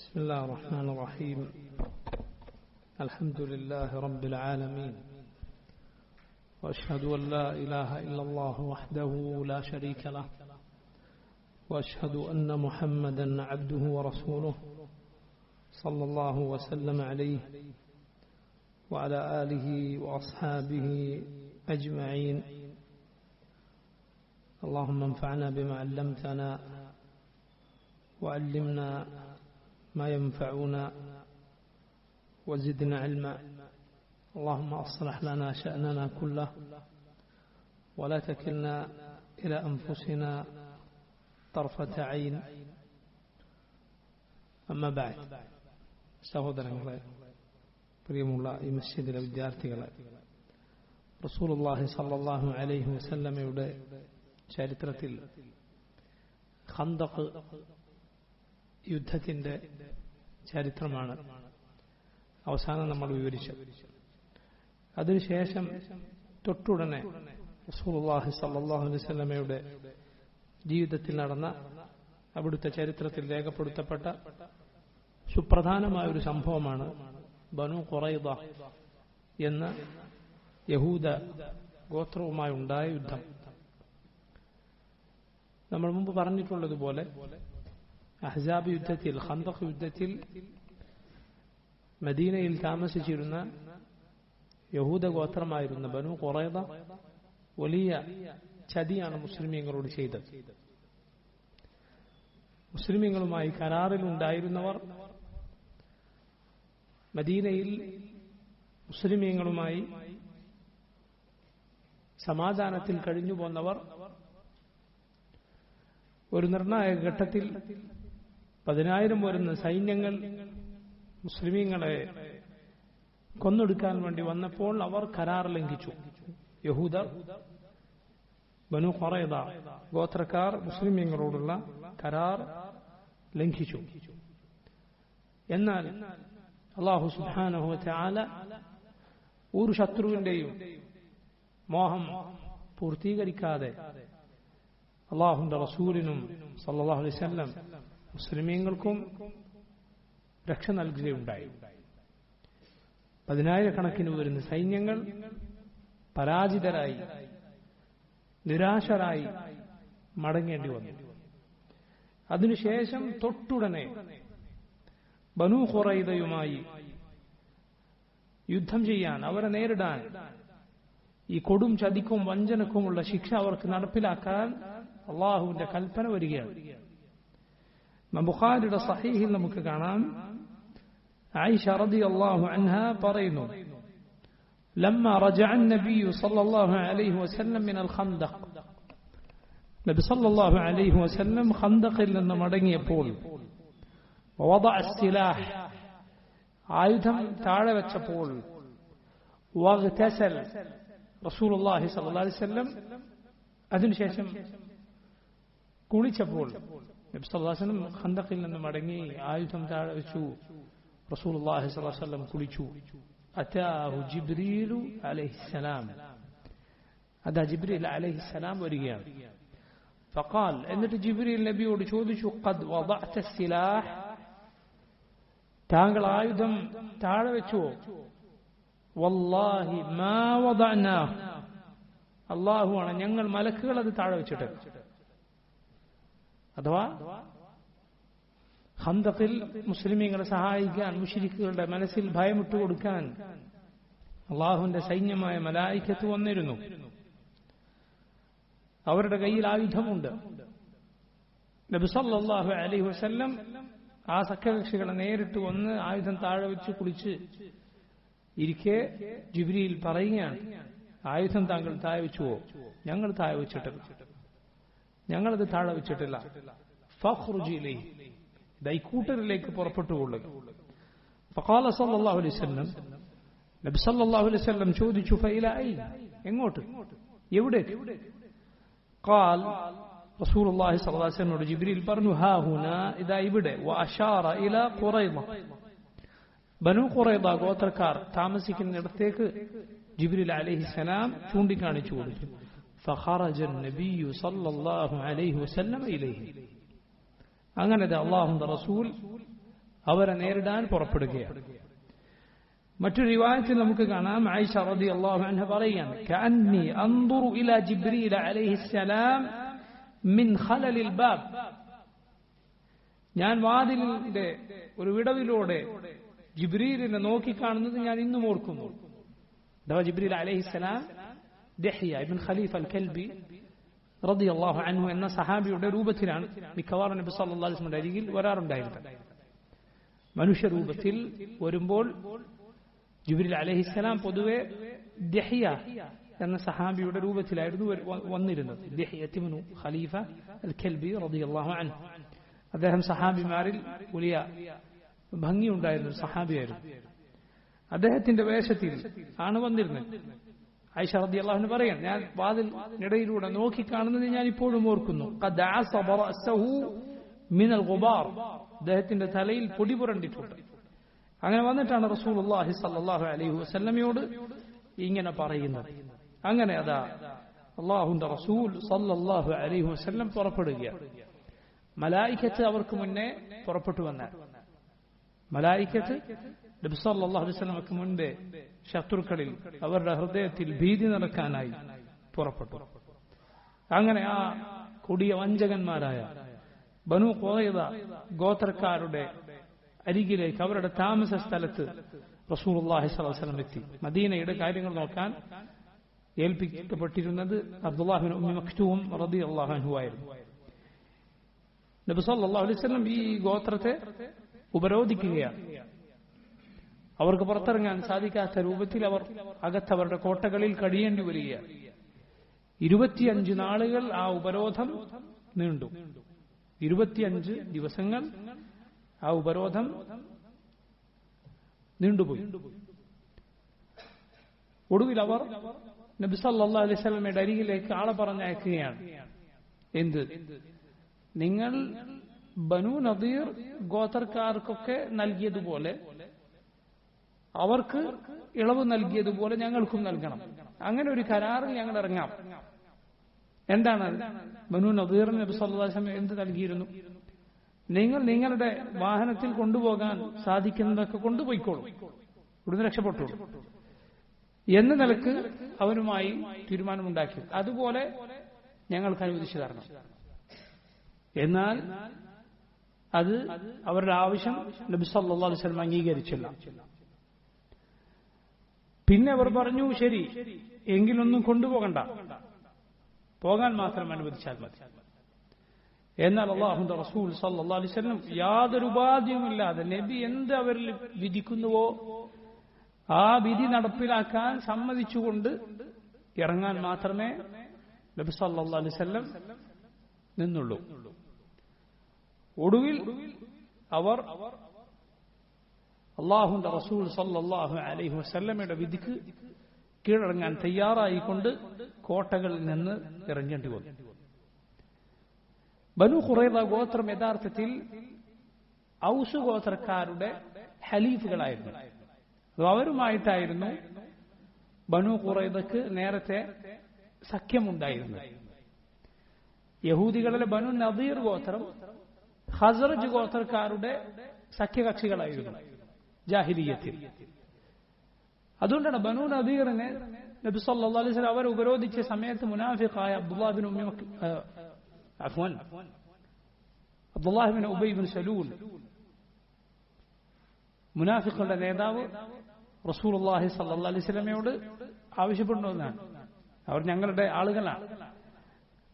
بسم الله الرحمن الرحيم. الحمد لله رب العالمين، وأشهد أن لا إله إلا الله وحده لا شريك له، وأشهد أن محمدا عبده ورسوله صلى الله وسلم عليه وعلى آله وأصحابه أجمعين. اللهم انفعنا بما علمتنا وعلمنا ما ينفعنا وزدنا علما. اللهم أصلح لنا شأننا كله ولا تكلنا إلى أنفسنا طرفة عين. أما بعد، സഹോദരങ്ങളെ, പ്രിയമുള്ള ഈ മസ്ജിദിലെ വിദ്യാർത്ഥികളെ, റസൂലുള്ളാഹി സ്വല്ലല്ലാഹു അലൈഹി വസല്ലമയുടെ ചരിത്രത്തിൽ ഖന്ദഖ് യുദ്ധത്തിന്റെ ചരിത്രമാണ് അവസാനം നമ്മൾ വിവരിച്ചത്. അതിനുശേഷം തൊട്ടുടനെ റസൂലുള്ളാഹി സ്വല്ലല്ലാഹു അലൈഹി വസല്ലമയുടെ ജീവിതത്തിൽ നടന്ന, അവിടുത്തെ ചരിത്രത്തിൽ രേഖപ്പെടുത്തപ്പെട്ട സുപ്രധാനമായ ഒരു സംഭവമാണ് ബനു ഖുറൈദ എന്ന യഹൂദ ഗോത്രവുമായി ഉണ്ടായ യുദ്ധം. നമ്മൾ മുമ്പ് പറഞ്ഞിട്ടുള്ളതുപോലെ അഹ്സാബ് യുദ്ധത്തിൽ, ഖന്ദഖ് യുദ്ധത്തിൽ മദീനയിൽ താമസിച്ചിരുന്ന യഹൂദ ഗോത്രമായിരുന്ന ബനു ഖുറൈദ വലിയ ചതിയാണ് മുസ്ലിമീങ്ങളോട് ചെയ്തത്. മുസ്ലിമീങ്ങളുമായി കരാറിലുണ്ടായിരുന്നവർ മദീനയിൽ മുസ്ലിമീങ്ങളുമായി സമാധാനത്തിൽ കഴിഞ്ഞു പോന്നവർ ഒരു നിർണായക ഘട്ടത്തിൽ 10,000 വരുന്ന സൈന്യങ്ങൾ മുസ്ലിമീങ്ങളെ കൊന്നൊടുക്കാൻ വേണ്ടി വന്നപ്പോൾ അവർ കരാർ ലംഘിച്ചു. യഹൂദർ, ബനു ഖുറൈദ ഗോത്രക്കാർ മുസ്ലിമീങ്ങളോടുള്ള കരാർ ലംഘിച്ചു. എന്നാൽ അല്ലാഹു സുബ്ഹാനഹു വ തആല ഒരു ശത്രുവിന്റെയും മോഹം പൂർത്തീകരിക്കാതെ അല്ലാഹുവിന്റെ റസൂലിനും സല്ലല്ലാഹു അലൈഹി വസല്ലം മുസ്ലിമീങ്ങൾക്കും രക്ഷ നൽകുകയുണ്ടായി. 10,000 കണക്കിന് വരുന്ന സൈന്യങ്ങൾ പരാജിതരായി, നിരാശരായി മടങ്ങേണ്ടി വന്നു. അതിനുശേഷം തൊട്ടുടനെ ബനു ഖുറൈദയുമായി യുദ്ധം ചെയ്യാൻ, അവരെ നേരിടാൻ, ഈ കൊടും ചതിക്കും വഞ്ചനക്കുമുള്ള ശിക്ഷ അവർക്ക് നടപ്പിലാക്കാൻ അള്ളാഹുവിന്റെ കൽപ്പന വരികയാണ്. ബുഖാരിയുടെ സഹീഹിൽ നമുക്ക് കാണാം, ആയിഷ റളിയല്ലാഹു അൻഹ പറയുന്നു, لما رجع النبي صلى الله عليه وسلم من الخندق, നബി സല്ലല്ലാഹു അലൈഹി വസല്ലം ഖന്ദഖിൽ നിന്ന് മടങ്ങിയപ്പോൾ ووضع السلاح, ആയുധം താഴെ വെച്ചപ്പോൾ, واغتسل റസൂലുള്ളാഹി സ്വല്ലല്ലാഹു അലൈഹി വസല്ലം അതിനുശേഷം കുളിച്ചപ്പോൾ, നബി സല്ലല്ലാഹു അലൈഹി വസല്ലം ഖന്ദഖിൽ നിന്ന് മടങ്ങി ആയുധം താഴെ വെച്ചു. റസൂലുള്ളാഹി സ്വല്ലല്ലാഹു അലൈഹി വസല്ലം കുളിച്ചു. അതാഹു ജിബ്രീൽ അലൈഹിസ്സലാം, അതാ ജിബ്രീൽ അലൈഹിസ്സലാം വരികയാണ്. ഫഖാൽ, എന്നിട്ട് ജിബ്രീൽ നബിയോട് ചോദിച്ചു, ഖദ് വദഅത السلاح, താങ്കൾ ആയുധം താഴെ വെച്ചുവോ? വല്ലാഹി മാ വദഅനാഹു, അല്ലാഹുവാണ്, ഞങ്ങൾ മലക്കുകൾ അത് താഴെ വെച്ചിട്ട്. അഥവാ ഖന്ദഖിൽ മുസ്ലിമീങ്ങളെ സഹായിക്കാൻ, മുശ്രിക്കുകളുടെ മനസ്സിൽ ഭയമിട്ട് കൊടുക്കാൻ അള്ളാഹുവിന്റെ സൈന്യമായ മലായിക്കത്ത് വന്നിരുന്നു. അവരുടെ കയ്യിൽ ആയുധമുണ്ട്. നബി സല്ലല്ലാഹു അലൈഹി വസല്ലം ആ സഖ്യകക്ഷികളെ നേരിട്ട് വന്ന് ആയുധം താഴെ വെച്ച് കുളിച്ച് ഇരിക്കെ ജിബ്രീൽ പറയുകയാണ്, ആയുധം താങ്കൾ താഴെ വെച്ചുവോ? ഞങ്ങൾ താഴെ വെച്ചിട്ടില്ല, ഞങ്ങളത് താഴെ വെച്ചിട്ടില്ല. ഫഖ്റുജ് ഇലൈഹി, കൂട്ടരിലേക്ക് പുറപ്പെട്ടുകൊള്ളുക. ഫഖാല സല്ലല്ലാഹു അലൈഹി വസല്ലം, നബി സല്ലല്ലാഹു അലൈഹി വസല്ലം ചോദിച്ചു, ഫഇല ഐൻ, എങ്ങോട്ട്, എവിടേക്ക്? ഖാൽ, റസൂലുള്ളാഹി സ്വല്ലല്ലാഹു അലൈഹി വസല്ലം ജിബ്രീൽ പറഞ്ഞു, ഹാ ഹുനാ, ഇദാ ഇവിടെ. വഅശാറ ഇലാ ഖുറൈദ, ബനു ഖുറൈദ ഗോത്രക്കാർ താമസിക്കുന്നിടത്തേക്ക് ജിബ്രീൽ അലൈഹിസ്സലാം ചൂണ്ടിക്കാണിച്ചു കൊടുത്തു. ഫഖറജ النبي صلى الله عليه وسلم ഇലൈഹി, അങ്ങനെ അല്ലാഹുവിന്റെ റസൂൽ അവരെ നേരിടാൻ പുറപ്പെടുകയാണ്. മറ്റൊരു റിവായത്തിൽ നമുക്ക് കാണാം, ആയിഷ റളിയല്ലാഹു അൻഹ പറയുകയാണ്, കഅന്നി അൻദുറു ഇലാ ജിബ്രീൽ അലൈഹിസ്സലാം മിൻ ഖലലിൽ ബാബ്, ഞാൻ വാതിലിന്റെ ഒരു വിടവിലൂടെ ജിബ്രീലിനെ നോക്കിക്കാണുന്നത് ഞാൻ ഇന്നും ഓർക്കുന്നു. ജിബ്രീൽ അലൈഹിസ്സലാം ദഹ്യ ഇബ്ൻ ഖലീഫ അൽ കൽബി റളിയല്ലാഹു അൻഹു എന്ന സഹാബിയുടെ രൂപത്തിലാണ് മിക്കവാറും നബി സല്ലല്ലാഹു അലൈഹി വസല്ലം അരികിൽ വരാറുണ്ടായിരുന്നത്. മനുഷ്യരൂപത്തിൽ വരുമ്പോൾ ജിബ്രീൽ അലൈഹിസ്സലാം പൊതുവെ ദഹ്യ എന്ന സഹാബിയുടെ രൂപത്തിലായിരുന്നു വന്നിരുന്നത്. ദഹ്യ ഇബ്ൻ ഖലീഫ അൽ കൽബി റളിയല്ലാഹു അൻഹു, അദ്ദേഹം സഹാബിമാരിൽ വലിയ ഭംഗിയുണ്ടായിരുന്ന സഹാബിയായിരുന്നു. അദ്ദേഹത്തിന്റെ വേഷത്തിൽ ആണ് വന്നിരുന്നത്. ആയിഷ റളിയല്ലാഹു അൻഹ പറയാൻ, ഞാൻ വാതിലിനിടയിലൂടെ നോക്കിക്കാണുന്നത് ഞാൻ ഇപ്പോഴും ഓർക്കുന്നു. ഖദ് അസബ റഅസഹു മിനൽ ഗുബാർ, അദ്ദേഹത്തിന്റെ തലയിൽ പൊടി പുരണ്ടിട്ടുണ്ട്. അങ്ങനെ വന്നിട്ടാണ് റസൂലുള്ളാഹി സ്വല്ലല്ലാഹു അലൈഹി വസല്ലമയോട് ഇങ്ങനെ പറയുന്നത്. അങ്ങനെ അതാ അല്ലാഹുവിന്റെ റസൂൽ സ്വല്ലല്ലാഹു അലൈഹി വസല്ലം പുറപ്പെടുകയാണ്. മലായികത്ത് അവർക്ക് മുന്നേ പുറപ്പെട്ടു വന്നാൽ, മലായികത്ത് നബി സല്ലല്ലാഹു അലൈഹി വസല്ലമക്ക് മുൻപേ ശത്രുക്കളിൽ അവരുടെ ഹൃദയത്തിൽ ഭീതി നിറക്കാനായി പുറപ്പെട്ടു. അങ്ങനെ ആ കൊടിയ വഞ്ചകന്മാരായ ബനു ഖുറൈദ ഗോത്രക്കാരുടെ അരികിലേക്ക്, അവരുടെ താമസ സ്ഥലത്ത് റസൂലുള്ളാഹി സ്വല്ലല്ലാഹു അലൈഹി വസല്ലം എത്തി. മദീനയുടെ കാര്യങ്ങൾ നോക്കാൻ ഏൽപ്പിക്കപ്പെട്ടിരുന്നത് അബ്ദുല്ലാഹ് ഇബ്നു ഉമ്മി മക്തൂം റളിയല്ലാഹു അൻഹു ആയിരുന്നു. നബി സല്ലല്ലാഹു അലൈഹി വസല്ലം ഈ ഗോത്രത്തെ ഉപരോധിക്കുകയാണ്. അവർക്ക് പുറത്തിറങ്ങാൻ സാധിക്കാത്ത രൂപത്തിൽ അവർ അകത്തവരുടെ കോട്ടകളിൽ കഴിയേണ്ടി വരികയാണ്. 25 നാളുകൾ ആ ഉപരോധം നീണ്ടു. 25 ദിവസങ്ങൾ ആ ഉപരോധം നീണ്ടുപോയി. ഒടുവിൽ അവർ നബി സല്ലല്ലാഹു അലൈഹി വസല്ലമയുടെ അരികിലേക്ക് ആളെ പറഞ്ഞയക്കുകയാണ്. എന്ത്? നിങ്ങൾ ബനു നദീർ ഗോത്രക്കാർക്കൊക്കെ നൽകിയതുപോലെ, അവർക്ക് ഇളവ് നൽകിയതുപോലെ ഞങ്ങൾക്കും നൽകണം. അങ്ങനെ ഒരു കരാറിൽ ഞങ്ങൾ ഇറങ്ങാം. എന്താണ് ബനു നദീറിന് നബി സല്ലല്ലാഹു അലൈഹി വസല്ലം എന്ത് നൽകിയിരുന്നു? നിങ്ങൾ നിങ്ങളുടെ വാഹനത്തിൽ കൊണ്ടുപോകാൻ സാധിക്കുന്നതൊക്കെ കൊണ്ടുപോയിക്കോളൂ, ഇവിടുന്ന് രക്ഷപ്പെട്ടോളൂ എന്ന നിലക്ക് അവരുമായി തീരുമാനമുണ്ടാക്കി. അതുപോലെ ഞങ്ങൾക്ക് അനുവദിച്ചു തരണം. എന്നാൽ അത് അവരുടെ ആവശ്യം നബി സല്ലല്ലാഹു അലൈഹി വസല്ലം അംഗീകരിച്ചില്ല. പിന്നെ അവർ പറഞ്ഞു, ശരി എങ്കിലൊന്നും കൊണ്ടുപോകണ്ട, പോകാൻ മാത്രം അനുവദിച്ചാൽ മതി. എന്നാൽ അല്ലാഹുവിന്റെ റസൂൽ സല്ലല്ലാഹു അലൈഹി വസല്ലം യാതൊരു ഉപാധിയുമില്ലാതെ നബി എന്ത് അവരിൽ വിധിക്കുന്നുവോ ആ വിധി നടപ്പിലാക്കാൻ സമ്മതിച്ചുകൊണ്ട് ഇറങ്ങാൻ മാത്രമേ നബി സല്ലല്ലാഹു അലൈഹി വസല്ലം നിന്നുള്ളൂ. ഒടുവിൽ അവർ അല്ലാഹുവിന്റെ റസൂൽ സല്ലല്ലാഹു അലൈഹി വസല്ലമയുടെ വിധിക്ക് കീഴടങ്ങാൻ തയ്യാറായിക്കൊണ്ട് കോട്ടകളിൽ നിന്ന് ഇറങ്ങേണ്ടി വന്നു. ബനു ഖുറൈദ ഗോത്രം യഥാർത്ഥത്തിൽ ഔസ് ഗോത്രക്കാരുടെ ഹലീഫുകളായിരുന്നു. അവരുമായിട്ടായിരുന്നു ബനു ഖുറൈദക്ക് നേരത്തെ സഖ്യമുണ്ടായിരുന്നു. യഹൂദികളിലെ ബനു നദീർ ഗോത്രം ഖസ്റജ് ഗോത്രക്കാരുടെ സഖ്യകക്ഷികളായിരുന്നു ജാഹിലിയ്യത്തിൽ. അതുകൊണ്ടാണ് ബനു നദീറിനെ നബി സല്ലല്ലാഹു അലൈഹി വസല്ലം അവരെ ഉപരോധിച്ച സമയത്ത് മുനാഫിഖായ അബ്ദുല്ലാഹ് ഇബ്നു ഉബൈ ഇബ്നു സലൂൽ, മുനാഫിഖുകളുടെ നേതാവ്, റസൂലുള്ളാഹി സ്വല്ലല്ലാഹു അലൈഹി വസല്ലമയോട് ആവശ്യപ്പെടുന്നതാണ്, അവർ ഞങ്ങളുടെ ആളുകളാണ്,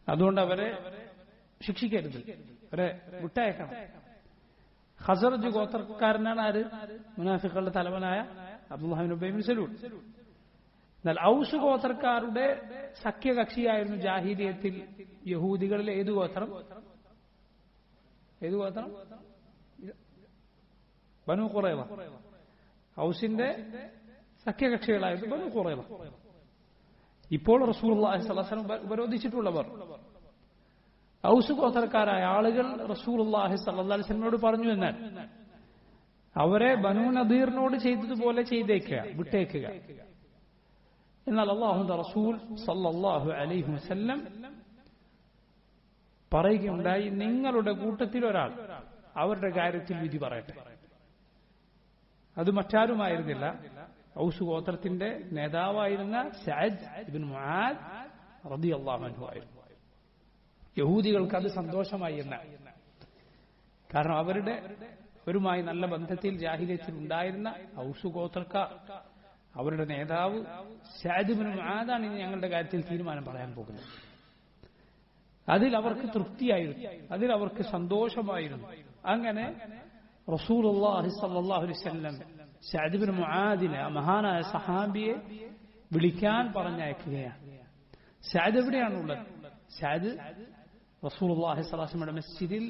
അതുകൊണ്ട് അവരെ ശിക്ഷിക്കരുത്, അവരെ വിട്ടയക്കണം. ഖസ്റജ് ഗോത്രക്കാരനാണ് ആര്? മുനാഫിഖുകളുടെ തലവനായ അബ്ദുല്ലാഹ് ഇബ്നു ഉബൈ ഇബ്നു സലൂൽ. എന്നാൽ ഔസ് ഗോത്രക്കാരുടെ സഖ്യകക്ഷിയായിരുന്നു ജാഹിലിയത്തിൽ യഹൂദികളിലെ ഏതു ഗോത്രം? ബനു ഖുറൈദ. ഔസിന്റെ സഖ്യകക്ഷികളായിരുന്നു ബനു ഖുറൈദ. ഇപ്പോൾ റസൂലുള്ളാഹി സ്വല്ലല്ലാഹു അലൈഹി വസല്ലം ഉപരോധിച്ചിട്ടുള്ളവർ ഔസ് ഗോത്രക്കാരായ ആളുകൾ റസൂലുള്ളാഹി സ്വല്ലല്ലാഹു അലൈഹി വസല്ലമയോട് പറഞ്ഞു എന്നാൽ അവരെ ബനു നദീറിനോട് ചെയ്തതുപോലെ ചെയ്തേക്കുക, വിട്ടേക്കുക. എന്നാൽ അല്ലാഹുവിന്റെ റസൂൽ സല്ലല്ലാഹു അലൈഹി വസല്ലം പറയുകയുണ്ടായി, നിങ്ങളുടെ കൂട്ടത്തിൽ ഒരാൾ അവരുടെ കാര്യത്തിൽ വിധി പറയട്ടെ. അത് മറ്റാരുമായിരുന്നില്ല, ഔസ് ഗോത്രത്തിന്റെ നേതാവായിരുന്ന സഅദ് ഇബ്നു മുആദ് റളിയല്ലാഹു അൻഹു ആയിരുന്നു. യഹൂദികൾക്ക് അത് സന്തോഷമായി എന്ന, കാരണം അവരുമായി നല്ല ബന്ധത്തിൽ ജാഹിലിയത്തിൽ ഉണ്ടായിരുന്ന ഔസ് ഗോത്രക്കാർ, അവരുടെ നേതാവ് സഅദ് ഇബ്നു മുആദാണ് ഇനി ഞങ്ങളുടെ കാര്യത്തിൽ തീരുമാനം പറയാൻ പോകുന്നത്. അതിൽ അവർക്ക് തൃപ്തിയായിരുന്നു, അതിൽ അവർക്ക് സന്തോഷമായിരുന്നു. അങ്ങനെ റസൂലുള്ളാഹി സ്വല്ലല്ലാഹു അലൈഹി വസല്ലം സഅദ് ഇബ്നു മുആദിനെ, ആ മഹാനായ സഹാബിയെ വിളിക്കാൻ പറഞ്ഞയക്കുകയാണ്. സഅദ് എവിടെയാണുള്ളത്? സഅദ് റസൂലുള്ളാഹി സ്വല്ലല്ലാഹു അലൈഹി വസല്ലമയുടെ മസ്ജിദിൽ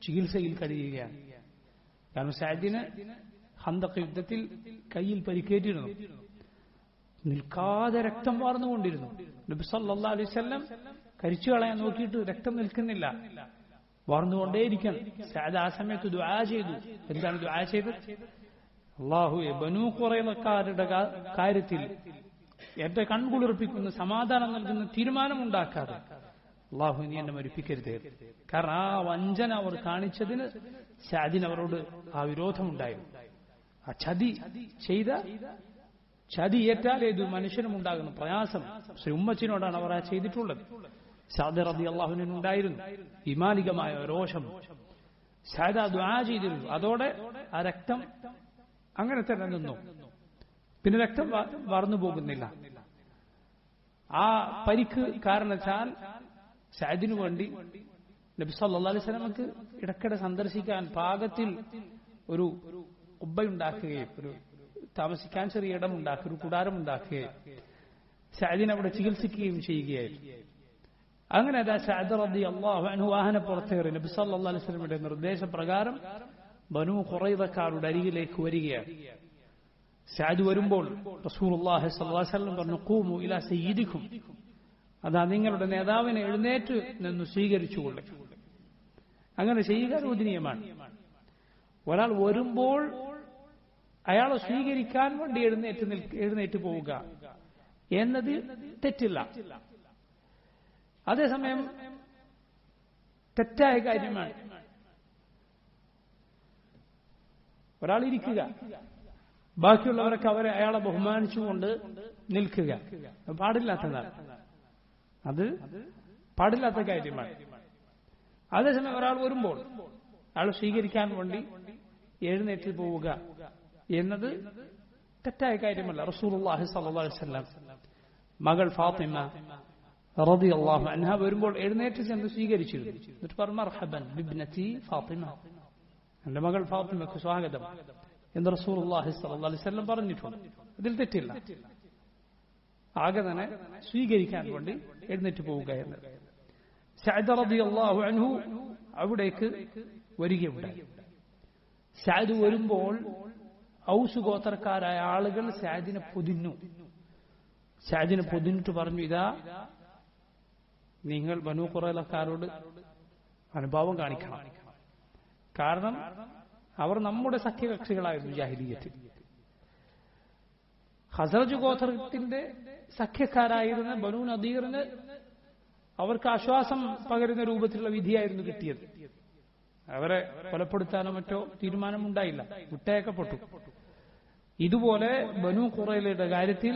ചികിത്സയിൽ കഴിയുകയാണ്. കാരണം സഅദിന് ഖന്തഖ് യുദ്ധത്തിൽ കയ്യിൽ പരിക്കേറ്റിരുന്നു, നിൽക്കാതെ രക്തം വാർന്നുകൊണ്ടിരുന്നു. നബി സല്ലല്ലാഹു അലൈഹി വസല്ലം കരിച്ചു കളയാൻ നോക്കിയിട്ട് രക്തം നിൽക്കുന്നില്ല, വാർന്നുകൊണ്ടേയിരിക്കണം. സഅദ് ആ സമയത്ത് ദുആ ചെയ്തു. എന്താണ് ദുആ ചെയ്തത്? അല്ലാഹുവേ, ബനൂ ഖുറൈളക്കാരുടെ കാര്യത്തിൽ എന്റെ കൺകുളിർപ്പിക്കുന്ന, സമാധാനം നൽകുന്ന തീരുമാനമുണ്ടാക്കാതെ അല്ലാഹു നീ എന്നെ മരിപ്പിക്കരുതേ. കാരണം ആ വഞ്ചന അവർ കാണിച്ചതിന് സഅദിന് അവരോട് ആ വിരോധമുണ്ടായിരുന്നു. ആ ചതി ചെയ്ത, ചതി ഏറ്റാൽ ഏതു മനുഷ്യനുമുണ്ടാകുന്ന പ്രയാസം ഉമ്മച്ചിനോടാണ് അവർ ആ ചെയ്തിട്ടുള്ളത്. സഅദ് റളിയല്ലാഹു അൻഹു ഉണ്ടായിരുന്നു ഇമാലികമായ രോഷം. സഅദ് ദുആ ചെയ്തിരുന്നു. അതോടെ ആ രക്തം അങ്ങനെ തന്നെ നിന്നു, പിന്നെ രക്തം വാർന്നു പോകുന്നില്ല. ആ പരിക്ക് കാരണത്താൽ സഅദിനു വേണ്ടി നബി സല്ലല്ലാഹു അലൈഹി വസല്ലമക്ക് ഇടയ്ക്കിടെ സന്ദർശിക്കാൻ പാകത്തിൽ ഒരു ഉബ്ബയുണ്ടാക്കുകയും, ഒരു താമസിക്കാൻ ചെറിയ ഇടമുണ്ടാക്കുക, ഒരു കൂടാരം ഉണ്ടാക്കുകയും സഅദിനെ അവിടെ ചികിത്സിക്കുകയും ചെയ്യുകയായിരുന്നു. അങ്ങനെ അതാ സഅദ് റളിയല്ലാഹു അൻഹു വാഹനപ്പുറത്തേറി നബി സല്ലല്ലാഹു അലൈഹി വസല്ലമയുടെ നിർദ്ദേശപ്രകാരം ബനൂ ഖുറൈളക്കാരുടെ അരികിലേക്ക് വരികയാണ്. സഅദ് വരുമ്പോൾ റസൂലുള്ളാഹി സ്വല്ലല്ലാഹു അലൈഹി വസല്ലം പറഞ്ഞു, ഖൂമു ഇലാ സയ്യിദിക്കും, അതാ നിങ്ങളുടെ നേതാവിനെ എഴുന്നേറ്റ് നിന്ന് സ്വീകരിച്ചുകൊള്ളു. അങ്ങനെ ചെയ്യുക അനുവദനീയമാണ്. ഒരാൾ വരുമ്പോൾ അയാളെ സ്വീകരിക്കാൻ വേണ്ടി എഴുന്നേറ്റ് പോവുക എന്നത് തെറ്റില്ല. അതേസമയം തെറ്റായ കാര്യമാണ് ഒരാൾ ഇരിക്കുക, ബാക്കിയുള്ളവരൊക്കെ അയാളെ ബഹുമാനിച്ചുകൊണ്ട് നിൽക്കുക. പാടില്ലാത്തതാണ്, അത് പാടില്ലാത്ത കാര്യമാണ്. അതേസമയം ഒരാൾ വരുമ്പോൾ അയാൾ സ്വീകരിക്കാൻ വേണ്ടി എഴുന്നേറ്റ് പോവുക എന്നത് തെറ്റായ കാര്യമല്ല. റസൂലുള്ളാഹി സ്വല്ലല്ലാഹു അലൈഹി വസല്ലം മകൾ ഫാത്തിമ റളിയല്ലാഹു അൻഹ വരുമ്പോൾ എഴുന്നേറ്റ് ചെന്ന് സ്വീകരിച്ചിരുന്നു. എന്നിട്ട് പറഞ്ഞു, മർഹബൻ ബിബ്നതി ഫാത്തിമ, എന്റെ മകൾ ഫാത്തിമക്ക് സ്വാഗതം എന്ന് റസൂലുള്ളാഹി സ്വല്ലല്ലാഹു അലൈഹി വസല്ലം പറഞ്ഞിട്ടുണ്ട്. അതിൽ തെറ്റില്ല. ആകെ തന്നെ സ്വീകരിക്കാൻ വേണ്ടി എഴുന്നേറ്റ് പോവുക എന്നത്. സഅദ് റളിയല്ലാഹു അൻഹു അവിടേക്ക് വരികയുണ്ടായി. സഅദ് വരുമ്പോൾ ഔസ് ഗോത്രക്കാരായ ആളുകൾ സഅദിനെ പൊതിഞ്ഞിട്ട് പറഞ്ഞു, ഇതാ നിങ്ങൾ ബനൂ ഖുറൈളക്കാരോട് അനുഭാവം കാണിക്കണം. കാരണം അവർ നമ്മുടെ സഖ്യകക്ഷികളായിരുന്നു ജാഹിലിയ്യത്തിൽ. ഖസറജ് ഗോത്രത്തിന്റെ സഖ്യക്കാരായിരുന്ന ബനൂ നദീറിന് അവർക്ക് ആശ്വാസം പകരുന്ന രൂപത്തിലുള്ള വിധിയായിരുന്നു കിട്ടിയത്. അവരെ കൊലപ്പെടുത്താനോ മറ്റോ തീരുമാനമുണ്ടായില്ല, വിട്ടയക്കപ്പെട്ടു. ഇതുപോലെ ബനൂ ഖുറൈളയുടെ കാര്യത്തിൽ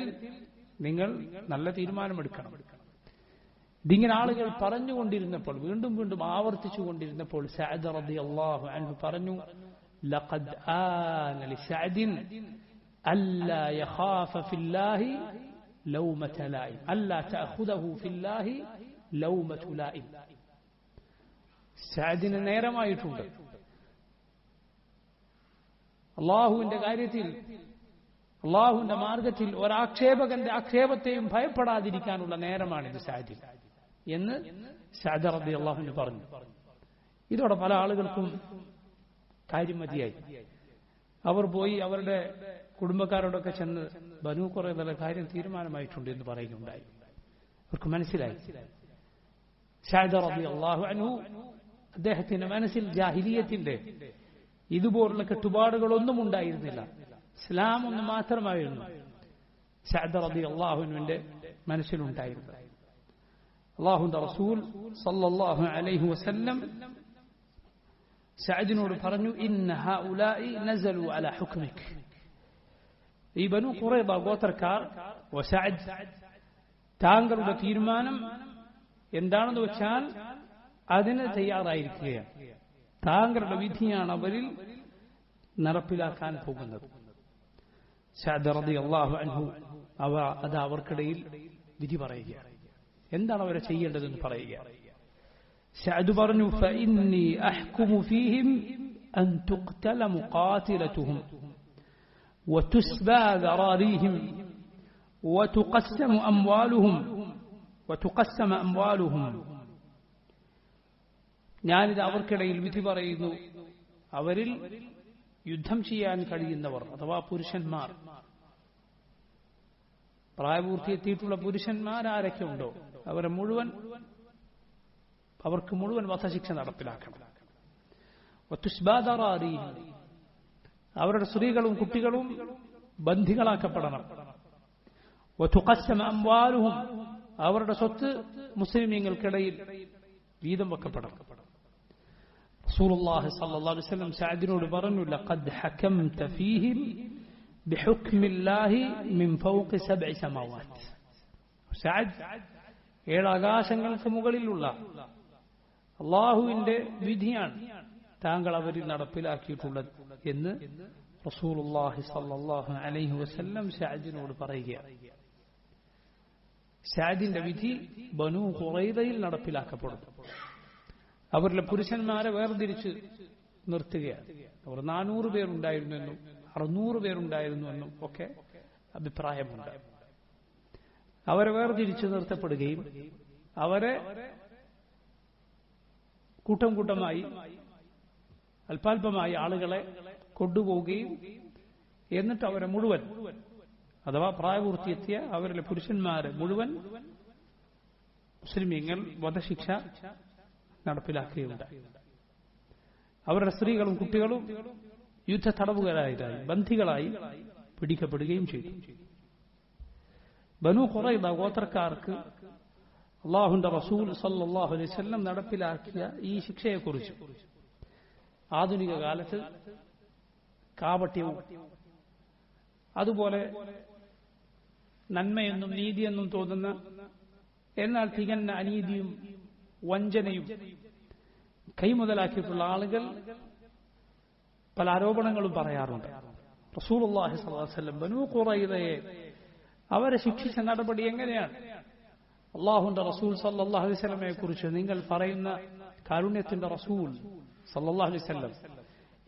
നിങ്ങൾ നല്ല തീരുമാനമെടുക്കണം. ഇതിങ്ങനെ ആളുകൾ പറഞ്ഞുകൊണ്ടിരുന്നപ്പോൾ, വീണ്ടും വീണ്ടും ആവർത്തിച്ചുകൊണ്ടിരുന്നപ്പോൾ സഅദ് റളിയല്ലാഹു അൻഹു പറഞ്ഞു, ലഖദ് ആന ലിസഅദിൻ അല്ലാ യഖാഫ ഫില്ലാഹി ലൗമത ലായിം, അല്ലാ തഅഖുദഹു ഫില്ലാഹി ലൗമതു ലായിം. സഅദിന് നേരമായിട്ടുണ്ട് അള്ളാഹുവിന്റെ കാര്യത്തിൽ, അള്ളാഹുവിന്റെ മാർഗത്തിൽ ഒരാക്ഷേപകന്റെ ആക്ഷേപത്തെയും ഭയപ്പെടാതിരിക്കാനുള്ള നേരമാണിത് സഅദിൽ എന്ന് സഅദ് റളിയല്ലാഹു അൻഹു പറഞ്ഞു. ഇതോടെ പല ആളുകൾക്കും കാര്യം മതിയായി. അവർ പോയി അവരുടെ കുടുംബക്കാരോടൊക്കെ ചെന്ന് ബനൂ ഖുറൈളയുടെ കാര്യം തീരുമാനമായിട്ടുണ്ട് എന്ന് പറയുകയുണ്ടായി. അവർക്ക് മനസ്സിലായി. സഅദ് റളിയല്ലാഹു അൻഹു അദ്ദേഹത്തിന്റെ മനസ്സിൽ ജാഹിലിയത്തിന്റെ ഇതുപോലുള്ള കെട്ടുപാടുകളൊന്നും ഉണ്ടായിരുന്നില്ല, ഇസ്ലാം ഒന്ന് മാത്രമായിരുന്നു സഅദ് റളിയല്ലാഹു അൻഹുവിന്റെ മനസ്സിലുണ്ടായിരുന്നത്. അല്ലാഹുവിന്റെ റസൂൽ സല്ലല്ലാഹു അലൈഹി വസല്ലം സഅദിനോട് പറഞ്ഞു, ഇന്ന ഹഉലാഇ നസലു അലാ ഹുക്മിക്, ഈ ബനു ഖുറൈദ ഗോത്രക്കാർ വസഅദ് താങ്കളുടെ തീരുമാനം എന്താണെന്ന് വെച്ചാൽ അതിന് തയ്യാറായിരിക്കുകയാണ്. താങ്കളുടെ വിധിയാണ് അവരിൽ നടപ്പിലാക്കാൻ പോകുന്നത്. സഅദ് റളിയല്ലാഹു അൻഹു അത് അവർക്കിടയിൽ വിധി പറയുകയാണ്. എന്താണ് അവരെ ചെയ്യേണ്ടതെന്ന് പറയുകയാണ്. സഅദ് പറഞ്ഞു, ഫഇന്നി അഹ്കുമു ഫീഹിം അൻ തുഖ്തല മുഖാതിലതുഹും വതുസ്ബാ ദറാരിഹിം വതുഖസ്സമ അംവാലുഹും. ഞാനിത് അവർക്കിടയിൽ വിധി പറയുന്നു. അവരിൽ യുദ്ധം ചെയ്യാൻ കഴിയുന്നവർ അഥവാ പുരുഷന്മാർ, പ്രായപൂർത്തിയെത്തിയിട്ടുള്ള പുരുഷന്മാർ ആരൊക്കെ ഉണ്ടോ അവർക്ക് മുഴുവൻ വധശിക്ഷ നടപ്പിലാക്കണം. അവരുടെ സ്ത്രീകളും കുട്ടികളും ബന്ധികളാക്കപ്പെടണം. അവരുടെ സ്വത്ത് മുസ്ലിമീങ്ങൾക്കിടയിൽ വീതം വെക്കപ്പെടണം. റസൂലുള്ളാഹി സ്വല്ലല്ലാഹു അലൈഹി വസല്ലം സഅദിനോട് പറഞ്ഞു, ലഖദ് ഹകംത ഫീഹിം ബിഹുക്മില്ലാഹി മിൻ ഫൗഖി സബ്ഇ സമാവാത്ത്. സഅദ്, 7 ആകാശങ്ങൾക്ക് മുകളിലുള്ള അല്ലാഹുവിന്റെ വിധിയാണ് താങ്കൾ അവരിൽ നടപ്പിലാക്കിയിട്ടുള്ളത് എന്ന് റസൂലുള്ളാഹി സ്വല്ലല്ലാഹു അലൈഹി വസല്ലം സഅദിനോട് പറയുകയാണ്. സഅദിന്റെ വിധി ബനൂ ഖുറൈദയിൽ നടപ്പിലാക്കപ്പെടുന്നു. അവരിലെ പുരുഷന്മാരെ വേർതിരിച്ച് നിർത്തുകയാണ്. അവർ 400 പേരുണ്ടായിരുന്നെന്നും 600 പേരുണ്ടായിരുന്നുവെന്നും ഒക്കെ അഭിപ്രായമുണ്ട്. അവരെ വേർതിരിച്ച് നിർത്തപ്പെടുകയും അവരെ കൂട്ടം കൂട്ടമായി അല്പാൽപമായി ആളുകളെ കൊണ്ടുപോവുകയും എന്നിട്ട് അവരെ മുഴുവൻ അഥവാ പ്രായപൂർത്തിയെത്തിയ അവരിലെ പുരുഷന്മാരെ മുഴുവൻ മുസ്ലിമീങ്ങൾ വധശിക്ഷ നടപ്പിലാക്കുകയുണ്ടായി. അവരുടെ സ്ത്രീകളും കുട്ടികളും യുദ്ധ തടവുകാരായി ബന്ധികളായി പിടിക്കപ്പെടുകയും ചെയ്തു. ബനൂ ഖുറൈദ ഗോത്രക്കാർക്ക് അല്ലാഹുവിന്റെ റസൂൽ സല്ലല്ലാഹു അലൈഹി വസല്ലം നടപ്പിലാക്കിയ ഈ ശിക്ഷയെക്കുറിച്ച് ആധുനിക കാലത്ത് കാപട്യവും അതുപോലെ നന്മയെന്നും നീതിയെന്നും തോന്നുന്ന എന്നാൽ തികഞ്ഞ അനീതിയും വഞ്ചനയും കൈമുതലാക്കിയിട്ടുള്ള ആളുകൾ പല ആരോപണങ്ങളും പറയാറുണ്ട്. റസൂലുള്ളാഹി സ്വല്ലല്ലാഹു അലൈഹി വസല്ലം ബനൂ ഖുറൈദയെ അവരെ ശിക്ഷിച്ച നടപടി എങ്ങനെയാണ്? അല്ലാഹുവിന്റെ റസൂൽ സല്ലല്ലാഹു അലൈഹി വസല്ലമയെ കുറിച്ച് നിങ്ങൾ പറയുന്ന കാരുണ്യത്തിന്റെ റസൂൽ സല്ലല്ലാഹു അലൈഹി വസല്ലം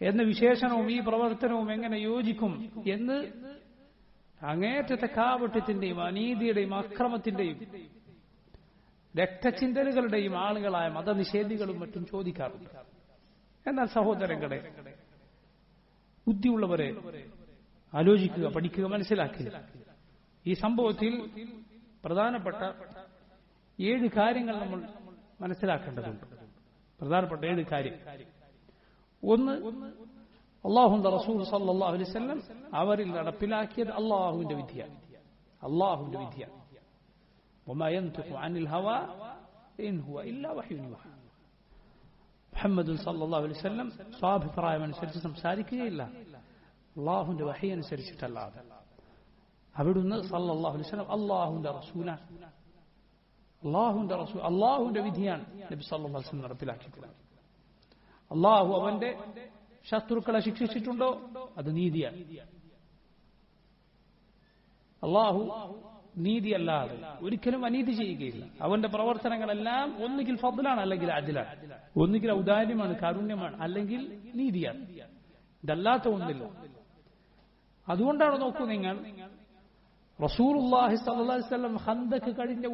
എന്ന വിശേഷണവും ഈ പ്രവർത്തനവും എങ്ങനെ യോജിക്കും എന്ന് അങ്ങേറ്റത്തെ കാപട്യത്തിന്റെയും അനീതിയുടെയും അക്രമത്തിന്റെയും രക്തചിന്തലുകളുടെയും ആളുകളായ മതനിഷേധികളും മറ്റും ചോദിക്കാറുണ്ട്. എന്നാൽ സഹോദരങ്ങളെ, ബുദ്ധിയുള്ളവരെ ആലോചിക്കുക, പഠിക്കുക, മനസ്സിലാക്കുക. ഈ സംഭവത്തിൽ പ്രധാനപ്പെട്ട 7 കാര്യങ്ങൾ നമ്മൾ മനസ്സിലാക്കേണ്ടതുണ്ട്. പ്രധാനപ്പെട്ട 7 കാര്യം. ഒന്ന്, അല്ലാഹുവിന്റെ റസൂൽ സല്ലല്ലാഹു അലൈഹി വസല്ലം അവരിൽ നടപ്പിലാക്കിയത് അല്ലാഹുവിന്റെ വിധിയാണ്. അല്ലാഹുവിന്റെ വിധിയാണ്. വമാ യൻതിഖു അനിൽ ഹവാ ഇൻ ഹുവ ഇല്ലാ വഹ്യുൻ യൂഹാ. മുഹമ്മദ് സല്ലല്ലാഹു അലൈഹി വസല്ലം സ്വാഭിപ്രായമനുസരിച്ച് സംസാരിക്കുകയില്ല, അല്ലാഹുവിന്റെ വഹി അനുസരിച്ചിട്ടല്ലാതെ. അവിടുന്ന് സല്ലല്ലാഹു അലൈഹി വസല്ലം അല്ലാഹുവിന്റെ റസൂലാണ്. അല്ലാഹുവിന്റെ വിധിയാണ് നബി സല്ലല്ലാഹു അലൈഹി വസല്ലം നടപ്പിലാക്കിയിട്ടുള്ളത്. അല്ലാഹു അവന്റെ ശത്രുക്കളെ ശിക്ഷിച്ചിട്ടുണ്ടോ? അത് നീതിയാണ്. അല്ലാഹു നീതിയല്ലാതെ ഒരിക്കലും അനീതി ചെയ്യുകയില്ല. അവന്റെ പ്രവർത്തനങ്ങളെല്ലാം ഒന്നുകിൽ ഫദ്ലാണ്, അല്ലെങ്കിൽ അദ്ലാണ്. ഒന്നുകിൽ ഔദാര്യമാണ്, കാരുണ്യമാണ്, അല്ലെങ്കിൽ നീതിയാണ്. ഇതല്ലാത്ത ഒന്നില്ല. അതുകൊണ്ടാണ് നോക്കൂ നിങ്ങൾ, റസൂലുള്ളാഹി സ്വല്ലല്ലാഹു അലൈഹി വസല്ലം ഖന്തക്ക് കഴിഞ്ഞ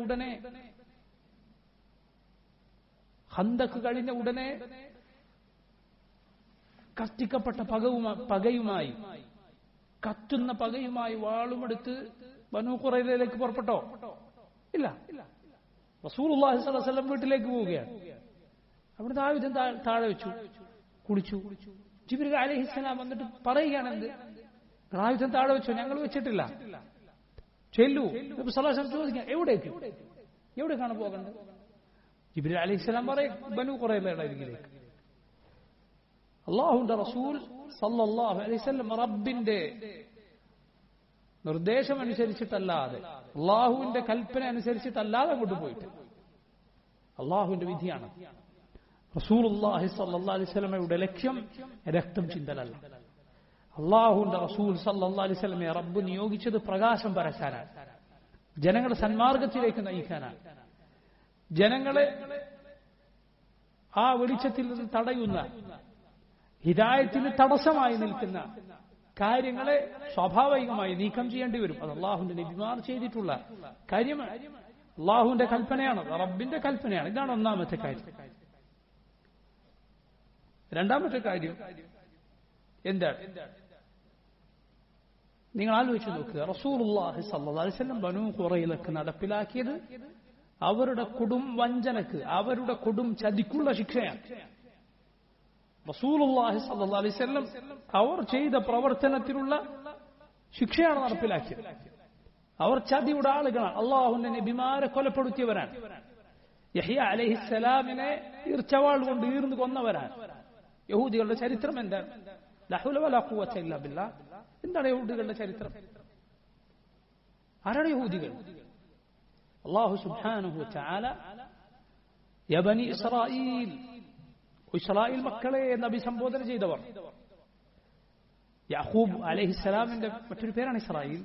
ഉടനെ കത്തിക്കപ്പെട്ട പകയുമായി, കത്തുന്ന പകയുമായി വാളുമെടുത്ത് ബനൂ ഖുറൈദയിലേക്ക് പുറപ്പെട്ടോ? ഇല്ല. റസൂലുള്ളാഹി സ്വല്ലല്ലാഹു അലൈഹി വസല്ലം വീട്ടിലേക്ക് പോവുകയാണ്. അവിടുത്തെ ആയുധം താഴെ വെച്ചു, കുളിച്ചു. ജിബ്രീൽ അലൈഹിസ്സലാം വന്നിട്ട് പറയുകയാണ്, എന്ത് ആയുധം താഴെ വെച്ചോ? ഞങ്ങൾ വെച്ചിട്ടില്ല, ചെല്ലൂ. നബി സല്ലല്ലാഹു അലൈഹി വസല്ലം ചോദിക്കാം, എവിടേക്കാണ് പോകേണ്ടത്? ജിബ്രീൽ അലൈഹിസ്സലാം പറയും, ബനൂ ഖുറൈദയുടെ അരികിലേക്ക്. അല്ലാഹുവിന്റെ റസൂൽ സല്ലല്ലാഹു അലൈഹി വസല്ലം റബ്ബിന്റെ നിർദ്ദേശമനുസരിച്ചിട്ടല്ലാതെ, അള്ളാഹുവിന്റെ കൽപ്പന അനുസരിച്ചിട്ടല്ലാതെ കൊണ്ടുപോയിട്ട് അള്ളാഹുവിന്റെ വിധിയാണ്. റസൂലുള്ളാഹി സ്വല്ലല്ലാഹു അലൈഹി വസല്ലമയുടെ ലക്ഷ്യം രക്തം ചിന്തലല്ല. അള്ളാഹുവിന്റെ റസൂൽ സല്ലല്ലാഹു അലൈഹി വസല്ലമയെ റബ്ബ് നിയോഗിച്ചത് പ്രകാശം പരത്താനാണ്, ജനങ്ങളെ സന്മാർഗത്തിലേക്ക് നയിക്കാനാണ്, ജനങ്ങളെ ആ വെളിച്ചത്തിൽ നിന്ന് തടയുന്ന, ഹിദായത്തിന് തടസ്സമായി നിൽക്കുന്ന കാര്യങ്ങളെ സ്വാഭാവികമായി നീക്കം ചെയ്യേണ്ടി വരും. അത് അള്ളാഹുവിന്റെ നബിമാർ ചെയ്തിട്ടുള്ള കാര്യമാണ്, അള്ളാഹുവിന്റെ കൽപ്പനയാണ്, റബ്ബിന്റെ കൽപ്പനയാണ്. ഇതാണ് ഒന്നാമത്തെ കാര്യം. രണ്ടാമത്തെ കാര്യം എന്താണ്? നിങ്ങൾ ആലോചിച്ച് നോക്കുക, റസൂലുള്ളാഹി സ്വല്ലല്ലാഹു അലൈഹി വസല്ലം ബനൂ ഖുറൈലക്ക് നടപ്പിലാക്കിയത് അവരുടെ കൊടും വഞ്ചനക്ക്, അവരുടെ കൊടും ചതിക്കുള്ള ശിക്ഷയാണ്. റസൂലുള്ളാഹി സ്വല്ലല്ലാഹു അലൈഹി വസല്ലം അവർ ചെയ്ത പ്രവർത്തനത്തിനുള്ള ശിക്ഷയാണ് നടപ്പിലാക്കിയത്. അവർ ചതിയുടെ ആളുകളാണ്, അള്ളാഹുവിന്റെ നബിമാരെ കൊലപ്പെടുത്തിയവരാണ്, യഹ്യ അലൈഹിസ്സലാമിനെ ഈർച്ചവാൾ കൊണ്ട് ഈർന്നു കൊന്നവരാണ്. യഹൂദികളുടെ ചരിത്രം എന്താണ്? ലാ ഹൗല വലാ ഖുവത ഇല്ലാ ബില്ലാഹ്. എന്താണ് യഹൂദികളുടെ ചരിത്രം? ആരാണ് യഹൂദികൾ? അല്ലാഹു സുബ്ഹാനഹു വതആല യാ ബനി ഇസ്രായീൽ, ഇസ്രായേൽ മക്കളെ എന്ന് അഭിസംബോധന ചെയ്തവർ. യാഖൂബ് അലൈഹിസ്സലാമിന്റെ മറ്റൊരു പേരാണ് ഇസ്രായേൽ.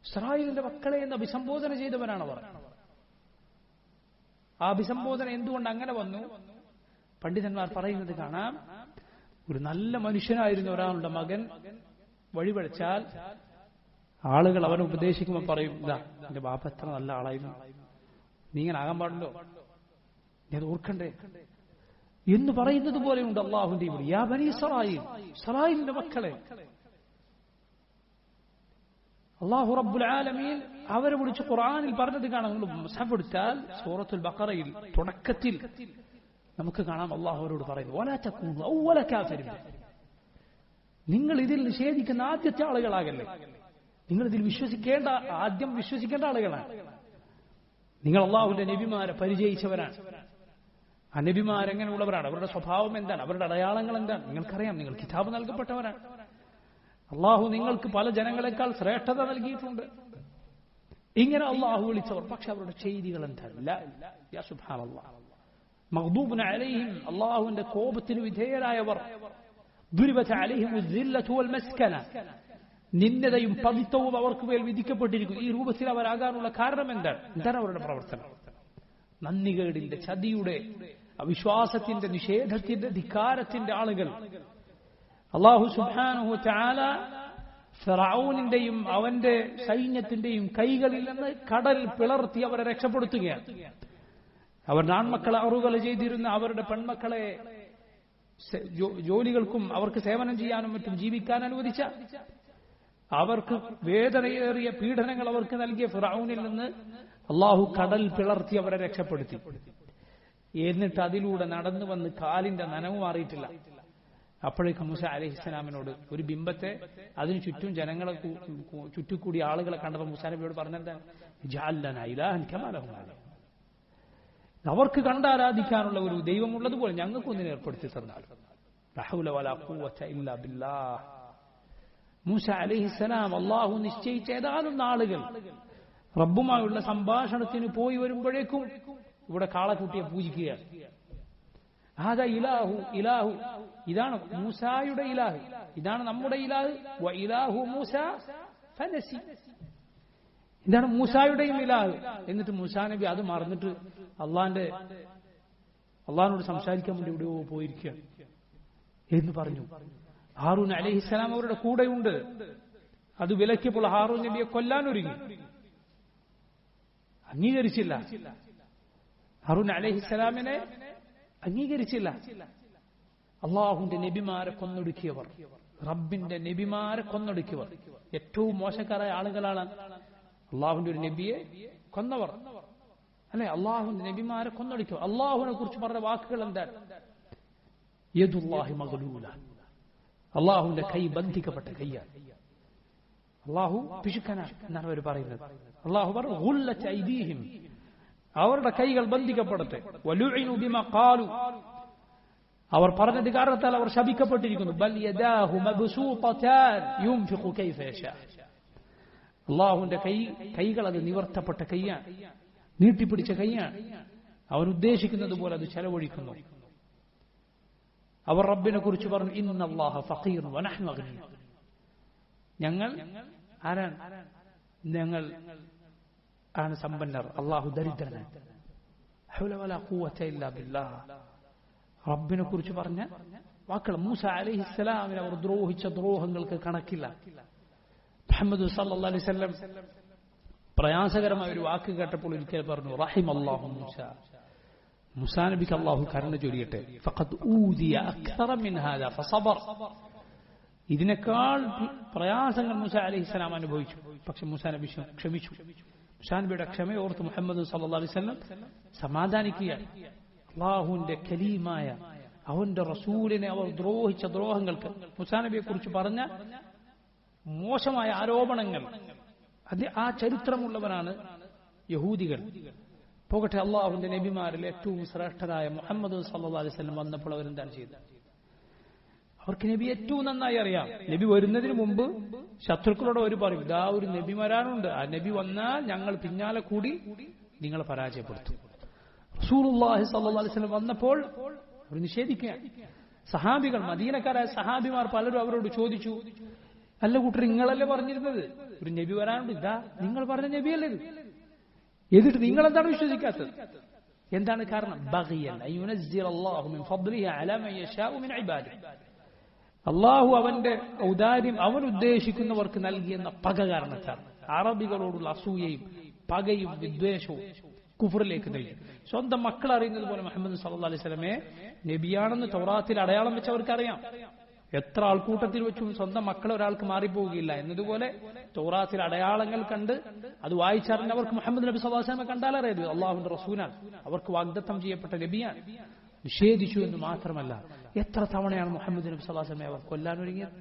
ഇസ്രായേലിന്റെ മക്കളെ എന്ന് അഭിസംബോധന ചെയ്തവരാണവർ. ആ അഭിസംബോധന എന്തുകൊണ്ട് അങ്ങനെ വന്നു? പണ്ഡിതന്മാർ പറയുന്നത് കാണാം. ഒരു നല്ല മനുഷ്യനായിരുന്ന ഒരാളുടെ മകൻ വഴിപഴിച്ചാൽ ആളുകൾ അവനെ ഉപദേശിക്കുമ്പോൾ പറയും, ഇതാ എന്റെ ബാപ്പ എത്ര നല്ല ആളായിരുന്നു, നീ ഇങ്ങനെ ആകാൻ പാടുണ്ടോ, നീ അത് ഓർക്കണ്ടേ എന്ന് പറയുന്നത് പോലെയുണ്ട് അള്ളാഹുവിന്റെ ഇവിടെ. യാ ബനി ഇസ്രായീൽ, ഇസ്രായേലിന്റെ മക്കളെ. അള്ളാഹു റബ്ബുൽ ആലമീൻ അവരെ വിളിച്ച് ഖുർആനിൽ പറഞ്ഞത് കാണാം. മുസ്ഹഫ് എടുത്താൽ സൂറത്തുൽ ബഖറയിൽ തുടക്കത്തിൽ നമുക്ക് കാണാം അള്ളാഹു അവരോട് പറയുന്നു, വലാ തകൂനു അവ്വല കാഫിരിൻ, നിങ്ങൾ ഇതിൽ നിഷേധിക്കുന്ന ആദ്യത്തെ ആളുകളാകല്ലേ, നിങ്ങൾ ഇതിൽ ആദ്യം വിശ്വസിക്കേണ്ട ആളുകളാണ്. നിങ്ങൾ അള്ളാഹുവിന്റെ നബിമാരെ പരിചയിച്ചവരാണ്. ആ നബിമാരെങ്ങനെയുള്ളവരാണ്, അവരുടെ സ്വഭാവം എന്താണ്, അവരുടെ അടയാളങ്ങൾ എന്താണ് നിങ്ങൾക്കറിയാം. നിങ്ങൾ കിതാബ് നൽകപ്പെട്ടവരാണ്. അള്ളാഹു നിങ്ങൾക്ക് പല ജനങ്ങളെക്കാൾ ശ്രേഷ്ഠത നൽകിയിട്ടുണ്ട്. ഇങ്ങനെ അള്ളാഹു വിളിച്ചവർ, പക്ഷെ അവരുടെ ചെയ്തികൾ എന്താണ്? യാ സുബ്ഹാനല്ലാഹ്, മഗ്ദൂബുൻ അലൈഹിം, അള്ളാഹുവിന്റെ കോപത്തിന് വിധേയരായവർ. ദുരിബത അലൈഹിമു ദില്ലതു വൽ മസ്കന, നിന്ദതയും പതിത്വവും അവർക്ക് മേൽ വിധിക്കപ്പെട്ടിരിക്കും. ഈ രൂപത്തിൽ അവരാകാനുള്ള കാരണം എന്താണ്? എന്താണ് അവരുടെ പ്രവർത്തനം? നന്ദികേടിന്റെ, ചതിയുടെ, അവിശ്വാസത്തിന്റെ, നിഷേധത്തിന്റെ, ധിക്കാരത്തിന്റെ ആളുകൾ. അല്ലാഹു സുബ്ഹാനഹു വതആല ഫിറഔനിന്റെയും അവന്റെ സൈന്യത്തിന്റെയും കൈകളിൽ നിന്ന് കടൽ പിളർത്തി അവരെ രക്ഷപ്പെടുത്തുകയാണ്. അവരുടെ ആൺമക്കളെ അറുകൊല ചെയ്തിരുന്ന അവരുടെ പെൺമക്കളെ ജോലികൾക്കും അവർക്ക് സേവനം ചെയ്യാനും മറ്റും ജീവിക്കാൻ അനുവദിച്ച, അവർക്ക് വേദനയേറിയ പീഡനങ്ങൾ അവർക്ക് നൽകിയ ഫിറഔനിൽ നിന്ന് അള്ളാഹു കടൽ പിളർത്തി അവരെ രക്ഷപ്പെടുത്തി. എന്നിട്ട് അതിലൂടെ നടന്നു വന്ന് കാലിന്റെ നനവ് മാറിയിട്ടില്ല. അപ്പോഴേക്കും മൂസ അലൈഹിസ്സലാമിനോട് ഒരു ബിംബത്തെ, അതിനു ചുറ്റും ജനങ്ങളെ ചുറ്റിക്കൂടി ആളുകളെ കണ്ടപ്പോൾ മൂസാ നബിയോട് പറഞ്ഞെന്താണ്? ഇജ്അൽ ലനാ ഇലാഹൻ കമാ ലഹും ആലിഹ, അവർക്ക് കണ്ടാരാധിക്കാനുള്ള ഒരു ദൈവമുള്ളതുപോലെ ഞങ്ങൾക്കൊന്നിനെ ഏർപ്പെടുത്തി തന്നാൽ. ലാ ഹൗല വലാ ഖുവത ഇല്ലാ ബില്ലാഹ്. മൂസ അലൈഹിസ്സലാം അള്ളാഹു നിശ്ചയിച്ച ഏതാനും നാളുകൾ റബ്ബുമായുള്ള സംഭാഷണത്തിന് പോയി വരുമ്പോഴേക്കും ഇവിടെ കാളക്കുട്ടിയെ പൂജിക്കുകയാണ്. ആദാ ഇലാഹു ഇലാഹു, ഇതാണ് മൂസായുടെ ഇലാഹ്, ഇതാണ് നമ്മുടെ ഇലാഹ്. വ ഇലാഹു മൂസ ഫനസി, ഇതാണ് മൂസായുടെയും ഇലാഹ്. എന്നിട്ട് മൂസാ നബി അത് മറന്നിട്ട് അള്ളാഹിനോട് സംസാരിക്കാൻ വേണ്ടി എവിടെയോ പോയിരിക്കുകയാണ് എന്ന് പറഞ്ഞു. ഹാറൂൻ അലൈഹിസ്സലാം അവരുടെ കൂടെയുണ്ട്. അത് വിലക്കിയപ്പോൾ ഹാറൂൻ നബിയെ കൊല്ലാൻ ഒരുങ്ങി, അംഗീകരിച്ചില്ല. ഹാറൂൻ അലൈഹിസ്സലാമിനെ അംഗീകരിച്ചില്ല. അള്ളാഹുവിന്റെ നബിമാരെ കൊന്നൊടുക്കിയവർ, റബ്ബിന്റെ നബിമാരെ കൊന്നൊടുക്കിയവർ ഏറ്റവും മോശക്കാരായ ആളുകളാണ് അള്ളാഹുവിന്റെ ഒരു നബിയെ കൊന്നവർ, അല്ലെ? അള്ളാഹുവിന്റെ നബിമാരെ കൊന്നൊടുക്കിയവർ. അള്ളാഹുവിനെ കുറിച്ച് പറഞ്ഞ വാക്കുകൾ എന്താണ്? യദുല്ലാഹി മഗ്ലൂല, അള്ളാഹുവിന്റെ കൈ ബന്ധിക്കപ്പെട്ട കൈയാണ്. അള്ളാഹു പിശുക്കനാണ് എന്നാണ് അവർ പറയുന്നത്. അള്ളാഹു പറഞ്ഞു ഗുല്ലത്ത് ഐദീഹിം, അവരുടെ കൈകൾ ബന്ധിക്കപ്പെടട്ടെ. വലുഇനു ബിമാ ഖാലു, അവർ പറഞ്ഞത് കാരണത്താൽ അവർ ശപിക്കപ്പെട്ടിരിക്കുന്നു. ബൽ യദാഹു മബ്സൂതതാൻ യുൻഫിഖു കൈഫ യശാ. അല്ലാഹുവിന്റെ കൈകൾ അത് നിവർത്തപ്പെട്ട കൈയാണ്, നീട്ടിപ്പിടിച്ച കൈയാണ്. അവൻ ഉദ്ദേശിക്കുന്നത് പോലെ അത് ചെലവഴിക്കുന്നു. അവർ റബ്ബിനെ കുറിച്ച് പറഞ്ഞു, ഇന്നല്ലാഹ ഫഖീറുൻ വനഹ്നു അഗ്നിയ. ഞങ്ങൾ ആരാണ്? ഞങ്ങൾ ആണ് സമ്പന്നർ, അല്ലാഹു ദരിദ്രനാണ്. ഹൗല വലാ ഖുവത ഇല്ലാ ബില്ലാഹ്. റബ്ബിനെ കുറിച്ച് പറഞ്ഞ വാക്കുകൾ. മൂസ അലൈഹിസ്സലാമിനെ അവർ ദ്രോഹിച്ച ദ്രോഹങ്ങൾക്ക് കണക്കില്ല. മുഹമ്മദ് സല്ലല്ലാഹു അലൈഹി വസല്ലം പ്രയാസകരമായ ഒരു വാക്ക് കേട്ടപ്പോൾ ഒരിക്കൽ പറഞ്ഞു, റഹിമല്ലാഹു മൂസ. മൂസാ നബിക്ക് അല്ലാഹു കരുണ ചൊരിയട്ടെ. ഫഖദ് ഊദിയ അക്സറ മിൻ ഹാദാ ഫസബർ. ഇതിനേക്കാൾ പ്രയാസങ്ങൾ മൂസ അലൈഹിസ്സലാം അനുഭവിച്ചു, പക്ഷെ മൂസാ നബി ക്ഷമിച്ചു. മൂസാ നബിയുടെ ക്ഷമയെ ഓർത്ത് മുഹമ്മദ് സല്ലല്ലാഹു അലൈഹി വസല്ലം സമാധാനിക്കുകയാണ്. അല്ലാഹുവിന്റെ കലീമായ അവന്റെ റസൂലിനെ അവർ ദ്രോഹിച്ച ദ്രോഹങ്ങൾക്ക്, മൂസാ നബിയെ കുറിച്ച് പറഞ്ഞ മോശമായ ആരോപണങ്ങൾ, അത് ആ ചരിത്രമുള്ളവരാണ് യഹൂദികൾ. പോകട്ടെ, അള്ളാഹുവിന്റെ നബിമാരിൽ ഏറ്റവും ശ്രേഷ്ഠനായ മുഹമ്മദ് സല്ലല്ലാഹു അലൈഹി വസല്ലം വന്നപ്പോൾ അവരെന്താണ് ചെയ്തത്? അവർക്ക് നബി ഏറ്റവും നന്നായി അറിയാം. നബി വരുന്നതിന് മുമ്പ് ശത്രുക്കളോട് അവർ പറയും, ഇതാ ഒരു നബി വരാനുണ്ട്, ആ നബി വന്നാൽ ഞങ്ങൾ പിന്നാലെ കൂടി നിങ്ങളെ പരാജയപ്പെടുത്തും. റസൂലുള്ളാഹി സ്വല്ലല്ലാഹു അലൈഹി വസല്ലം വന്നപ്പോൾ അവർ നിഷേധിക്കുകയാണ്. സഹാബികൾ, മദീനക്കാരായ സഹാബിമാർ പലരും അവരോട് ചോദിച്ചു, അല്ല കൂട്ടർ, നിങ്ങളല്ലേ പറഞ്ഞിരുന്നത് ഒരു നബി വരാനുണ്ട്, ഇതാ നിങ്ങൾ പറഞ്ഞ നബിയല്ലേ ഇത്, എന്നിട്ട് നിങ്ങൾ എന്താണ് വിശ്വസിക്കാത്തത്? എന്താണ് കാരണം? ബഗിയൻ അയ്യുനസ്സിലല്ലാഹു മിൻ ഫദ്ലിഹി അലാ മൻ യശാഉ മിൻ ഇബാദിഹി. അല്ലാഹു അവന്റെ ഔദാര്യം അവൻ ഉദ്ദേശിക്കുന്നവർക്ക് നൽകിയെന്ന പക കാരണത്താൽ അറബികളോടുള്ള അസൂയയും പകയും വിദ്വേഷവും കുഫറിലേക്ക് നയിക്കും. സ്വന്തം മക്കൾ അറിയുന്നത് പോലെ മുഹമ്മദ് സല്ലല്ലാഹു അലൈഹി വസല്ലമയെ നബിയാണെന്ന് തൗറാത്തിൽ അടയാളം വെച്ച് അവർക്കറിയാം. എത്ര ആൾക്കൂട്ടത്തിൽ വെച്ചും സ്വന്തം മക്കൾ ഒരാൾക്ക് മാറിപ്പോവുകയില്ല എന്നതുപോലെ തൗറാത്തിൽ അടയാളങ്ങൾ കണ്ട് അത് വായിച്ചറിഞ്ഞവർക്ക് മുഹമ്മദ് നബി സല്ലല്ലാഹു അലൈഹി വസല്ലമയെ കണ്ടാലറിയത് അള്ളാഹുവിന്റെ റസൂലാണ്, അവർക്ക് വാഗ്ദത്തം ചെയ്യപ്പെട്ട നബിയാണ്. നിഷേധിച്ചു എന്ന് മാത്രമല്ല, എത്ര തവണയാണ് മുഹമ്മദ് നബി സല്ലല്ലാഹു അലൈഹി വസല്ലമയെ അവർ കൊല്ലാൻ ഒരുങ്ങിയത്?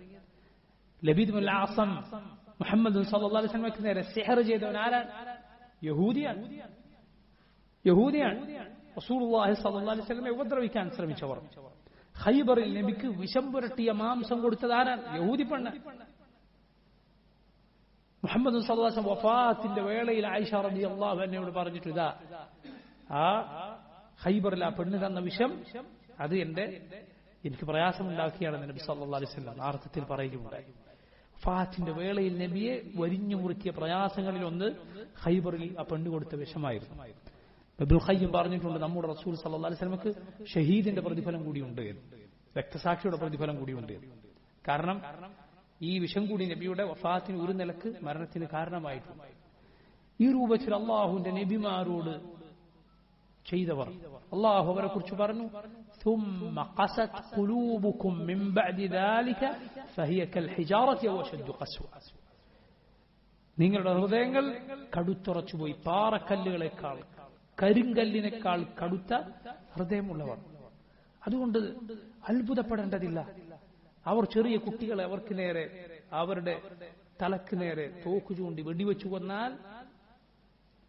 ലബീദ് ബിൻ ആസം മുഹമ്മദ് സല്ലല്ലാഹു അലൈഹി വസല്ലമയ്ക്ക് നേരെ സിഹർ ചെയ്തവൻ ആരാണ്? യഹൂദിയാണ്. റസൂലുള്ളാഹി സ്വല്ലല്ലാഹു അലൈഹി വസല്ലമയെ ഉപദ്രവിക്കാൻ ശ്രമിച്ചവർ. ഖൈബറിൽ നബിക്ക് വിഷം പുരട്ടിയ മാംസം കൊടുത്തത് ആരാണ്? യഹൂദി പെണ്ണ്. മുഹമ്മദ് സല്ലല്ലാഹു അലൈഹി വസല്ലം വഫാത്തിന്റെ വേളയിൽ ആയിഷ റളിയല്ലാഹു അൻഹയോട് പറഞ്ഞിട്ട്, ഇതാ ആ ഖൈബറിൽ ആ പെണ്ണ് തന്ന വിഷം അത് എനിക്ക് പ്രയാസമുണ്ടാക്കിയാണെന്ന് നബി സല്ലല്ലാഹു അലൈഹി വസല്ലം ആ അർത്ഥത്തിൽ പറയുകയുണ്ടായി. വഫാത്തിന്റെ വേളയിൽ നബിയെ വരിഞ്ഞു മുറുക്കിയ പ്രയാസങ്ങളിൽ ഒന്ന് ഖൈബറിൽ ആ പെണ്ണ് കൊടുത്ത വിഷമായിരുന്നു. ഇബ്നുൽ ഖയ്യിം പറഞ്ഞിട്ടുണ്ട്, നമ്മുടെ റസൂൽ സല്ലല്ലാഹു അലൈഹി വസല്ലമക്ക് ഷഹീദിന്റെ പ്രതിഫലം കൂടിയുണ്ട്, രക്തസാക്ഷിയുടെ പ്രതിഫലം കൂടിയുണ്ട്. കാരണം ഈ വിഷം കൂടി നബിയുടെ വഫാത്തിന് ഒരു നിലക്ക് മരണത്തിന് കാരണമായിട്ടുണ്ട്. ഈ രൂപത്തിൽ അള്ളാഹുവിന്റെ നബിമാരോട് ചെയ്തവർ അള്ളാഹു അവരെ കുറിച്ച് പറഞ്ഞു, ثم قست قلوبكم من بعد ذلك فهي كالحجارة أو أشد قسوة. നിങ്ങളുടെ ഹൃദയങ്ങൾ കടുത്തുറച്ചുപോയി, പാറക്കല്ലുകളെക്കാൾ കരിങ്കല്ലിനേക്കാൾ കടുത്ത ഹൃദയമുള്ളവർ. അതുകൊണ്ട് അത്ഭുതപ്പെടേണ്ടതില്ല. അവർ ചെറിയ കുട്ടികളെ അവർക്ക് നേരെ, അവരുടെ തലക്ക് നേരെ തോക്ക് ചൂണ്ടി വെടിവെച്ചു കൊന്നാൽ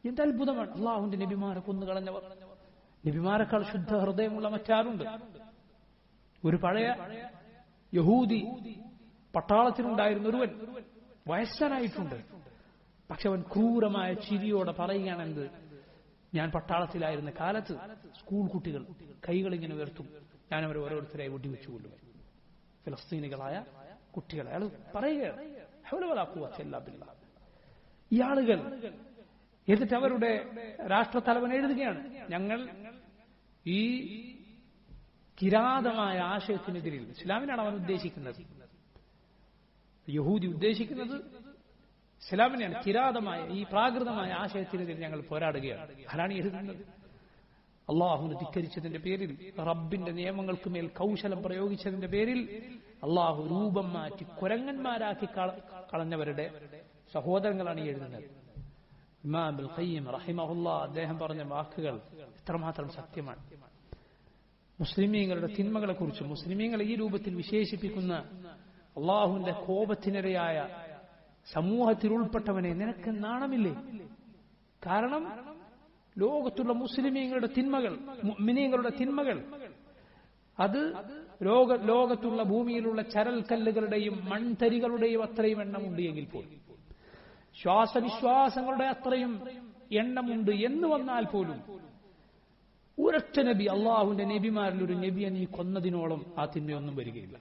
എന്ത് അത്ഭുതമാണ്! അള്ളാഹുവിന്റെ നബിമാരെ കൊന്നുകളഞ്ഞവർ. നബിമാരെക്കാൾ ശുദ്ധ ഹൃദയമുള്ള മറ്റാരുണ്ട്? ഒരു പഴയ യഹൂദി പട്ടാളത്തിലുണ്ടായിരുന്ന ഒരുവൻ വയസ്സനായിട്ടുണ്ട്. പക്ഷെ അവൻ ക്രൂരമായ ചിരിയോടെ പറയുകയാണെന്ത്, ഞാൻ പട്ടാളത്തിലായിരുന്ന കാലത്ത് സ്കൂൾ കുട്ടികൾ കൈകളിങ്ങനെ ഉയർത്തും, ഞാൻ അവരെ ഓരോരുത്തരായി വെടിവെച്ചു കൊല്ലും, ഫലസ്തീനികളായ കുട്ടികളെ. അയാൾ പറയുകയാണ്, ഈ ആളുകൾ. എന്നിട്ട് അവരുടെ രാഷ്ട്രത്തലവൻ എഴുതുകയാണ്, ഞങ്ങൾ ഈ കിരാതമായ ആശയത്തിനെതിരിൽ, ഇസ്ലാമിനാണ് അവൻ ഉദ്ദേശിക്കുന്നത്, യഹൂദി ഉദ്ദേശിക്കുന്നത് ഇസ്ലാമിനെയാണ്, കിരാതമായ ഈ പ്രാകൃതമായ ആശയത്തിനെതിരെ ഞങ്ങൾ പോരാടുകയാണ്. ആരാണ് എഴുതുന്നത്? അള്ളാഹുവിനെ ധിക്കരിച്ചതിന്റെ പേരിൽ, റബ്ബിന്റെ നിയമങ്ങൾക്ക് മേൽ കൗശലം പ്രയോഗിച്ചതിന്റെ പേരിൽ അള്ളാഹു രൂപം മാറ്റി കുരങ്ങന്മാരാക്കി കളഞ്ഞവരുടെ സഹോദരങ്ങളാണ് ഈ എഴുതുന്നത്. ഇമാം ഇബ്നുൽ ഖയ്യിം റഹിമഹുല്ലാഹ് അദ്ദേഹം പറഞ്ഞ വാക്കുകൾ എത്രമാത്രം സത്യമാണ്. മുസ്ലിമീങ്ങളുടെ തിന്മകളെ കുറിച്ച്, മുസ്ലിമീങ്ങളെ ഈ രൂപത്തിൽ വിശേഷിപ്പിക്കുന്ന അള്ളാഹുവിന്റെ കോപത്തിനിരയായ സമൂഹത്തിൽ ഉൾപ്പെട്ടവനെ നിനക്ക് നാണമില്ലേ? കാരണം ലോകത്തുള്ള മുസ്ലിമീങ്ങളുടെ തിന്മകൾ, മുഅ്മിനീങ്ങളുടെ തിന്മകൾ അത് ലോകത്തുള്ള ഭൂമിയിലുള്ള ചരൽക്കല്ലുകളുടെയും മൺതരികളുടെയും അത്രയും എണ്ണമുണ്ട് എങ്കിൽ പോലും, ശ്വാസവിശ്വാസങ്ങളുടെ അത്രയും എണ്ണമുണ്ട് എന്ന് വന്നാൽ പോലും ഒരൊറ്റ നബി, അള്ളാഹുവിന്റെ നബിമാരിൽ ഒരു നബിയെ നീ കൊന്നതിനോളം ആ തിന്മയൊന്നും വരികയില്ല.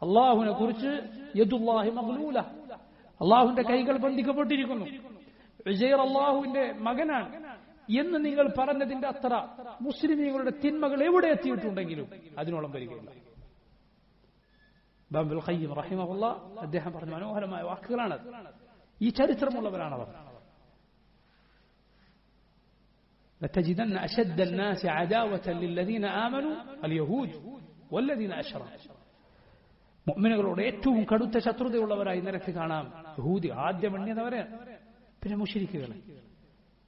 അള്ളാഹുവിനെ കുറിച്ച് യദുല്ലാഹി മഗ്ലൂല, അള്ളാഹുവിന്റെ കൈകൾ ബന്ധിക്കപ്പെട്ടിരിക്കുന്നു, ഉസൈർ അള്ളാഹുവിന്റെ മകനാണ് എന്ന് നിങ്ങൾ പറഞ്ഞതിന്റെ അത്ര മുസ്ലിമീങ്ങളുടെ തിന്മകൾ എവിടെ എത്തിയിട്ടുണ്ടെങ്കിലും അതിനോളം വരികയില്ല. ഇബ്നുൽ ഖയ്യിം റഹിമഹുല്ലാഹ് അദ്ദേഹം പറഞ്ഞ മനോഹരമായ വാക്കുകളാണ്. ഈ ചരിത്രമുള്ളവരാണവർ. لتجدن أشد الناس عداوة للذين آمنوا اليهود والذين أشركوا. മുഅ്മിനുകളോട് ഏറ്റവും കടുത്ത ശത്രുതയുള്ളവരായി നിനക്ക് കാണാം യഹൂദി, ആദ്യം എണ്ണിയവരെ, പിന്നെ മുശ്രിക്കുകളെ.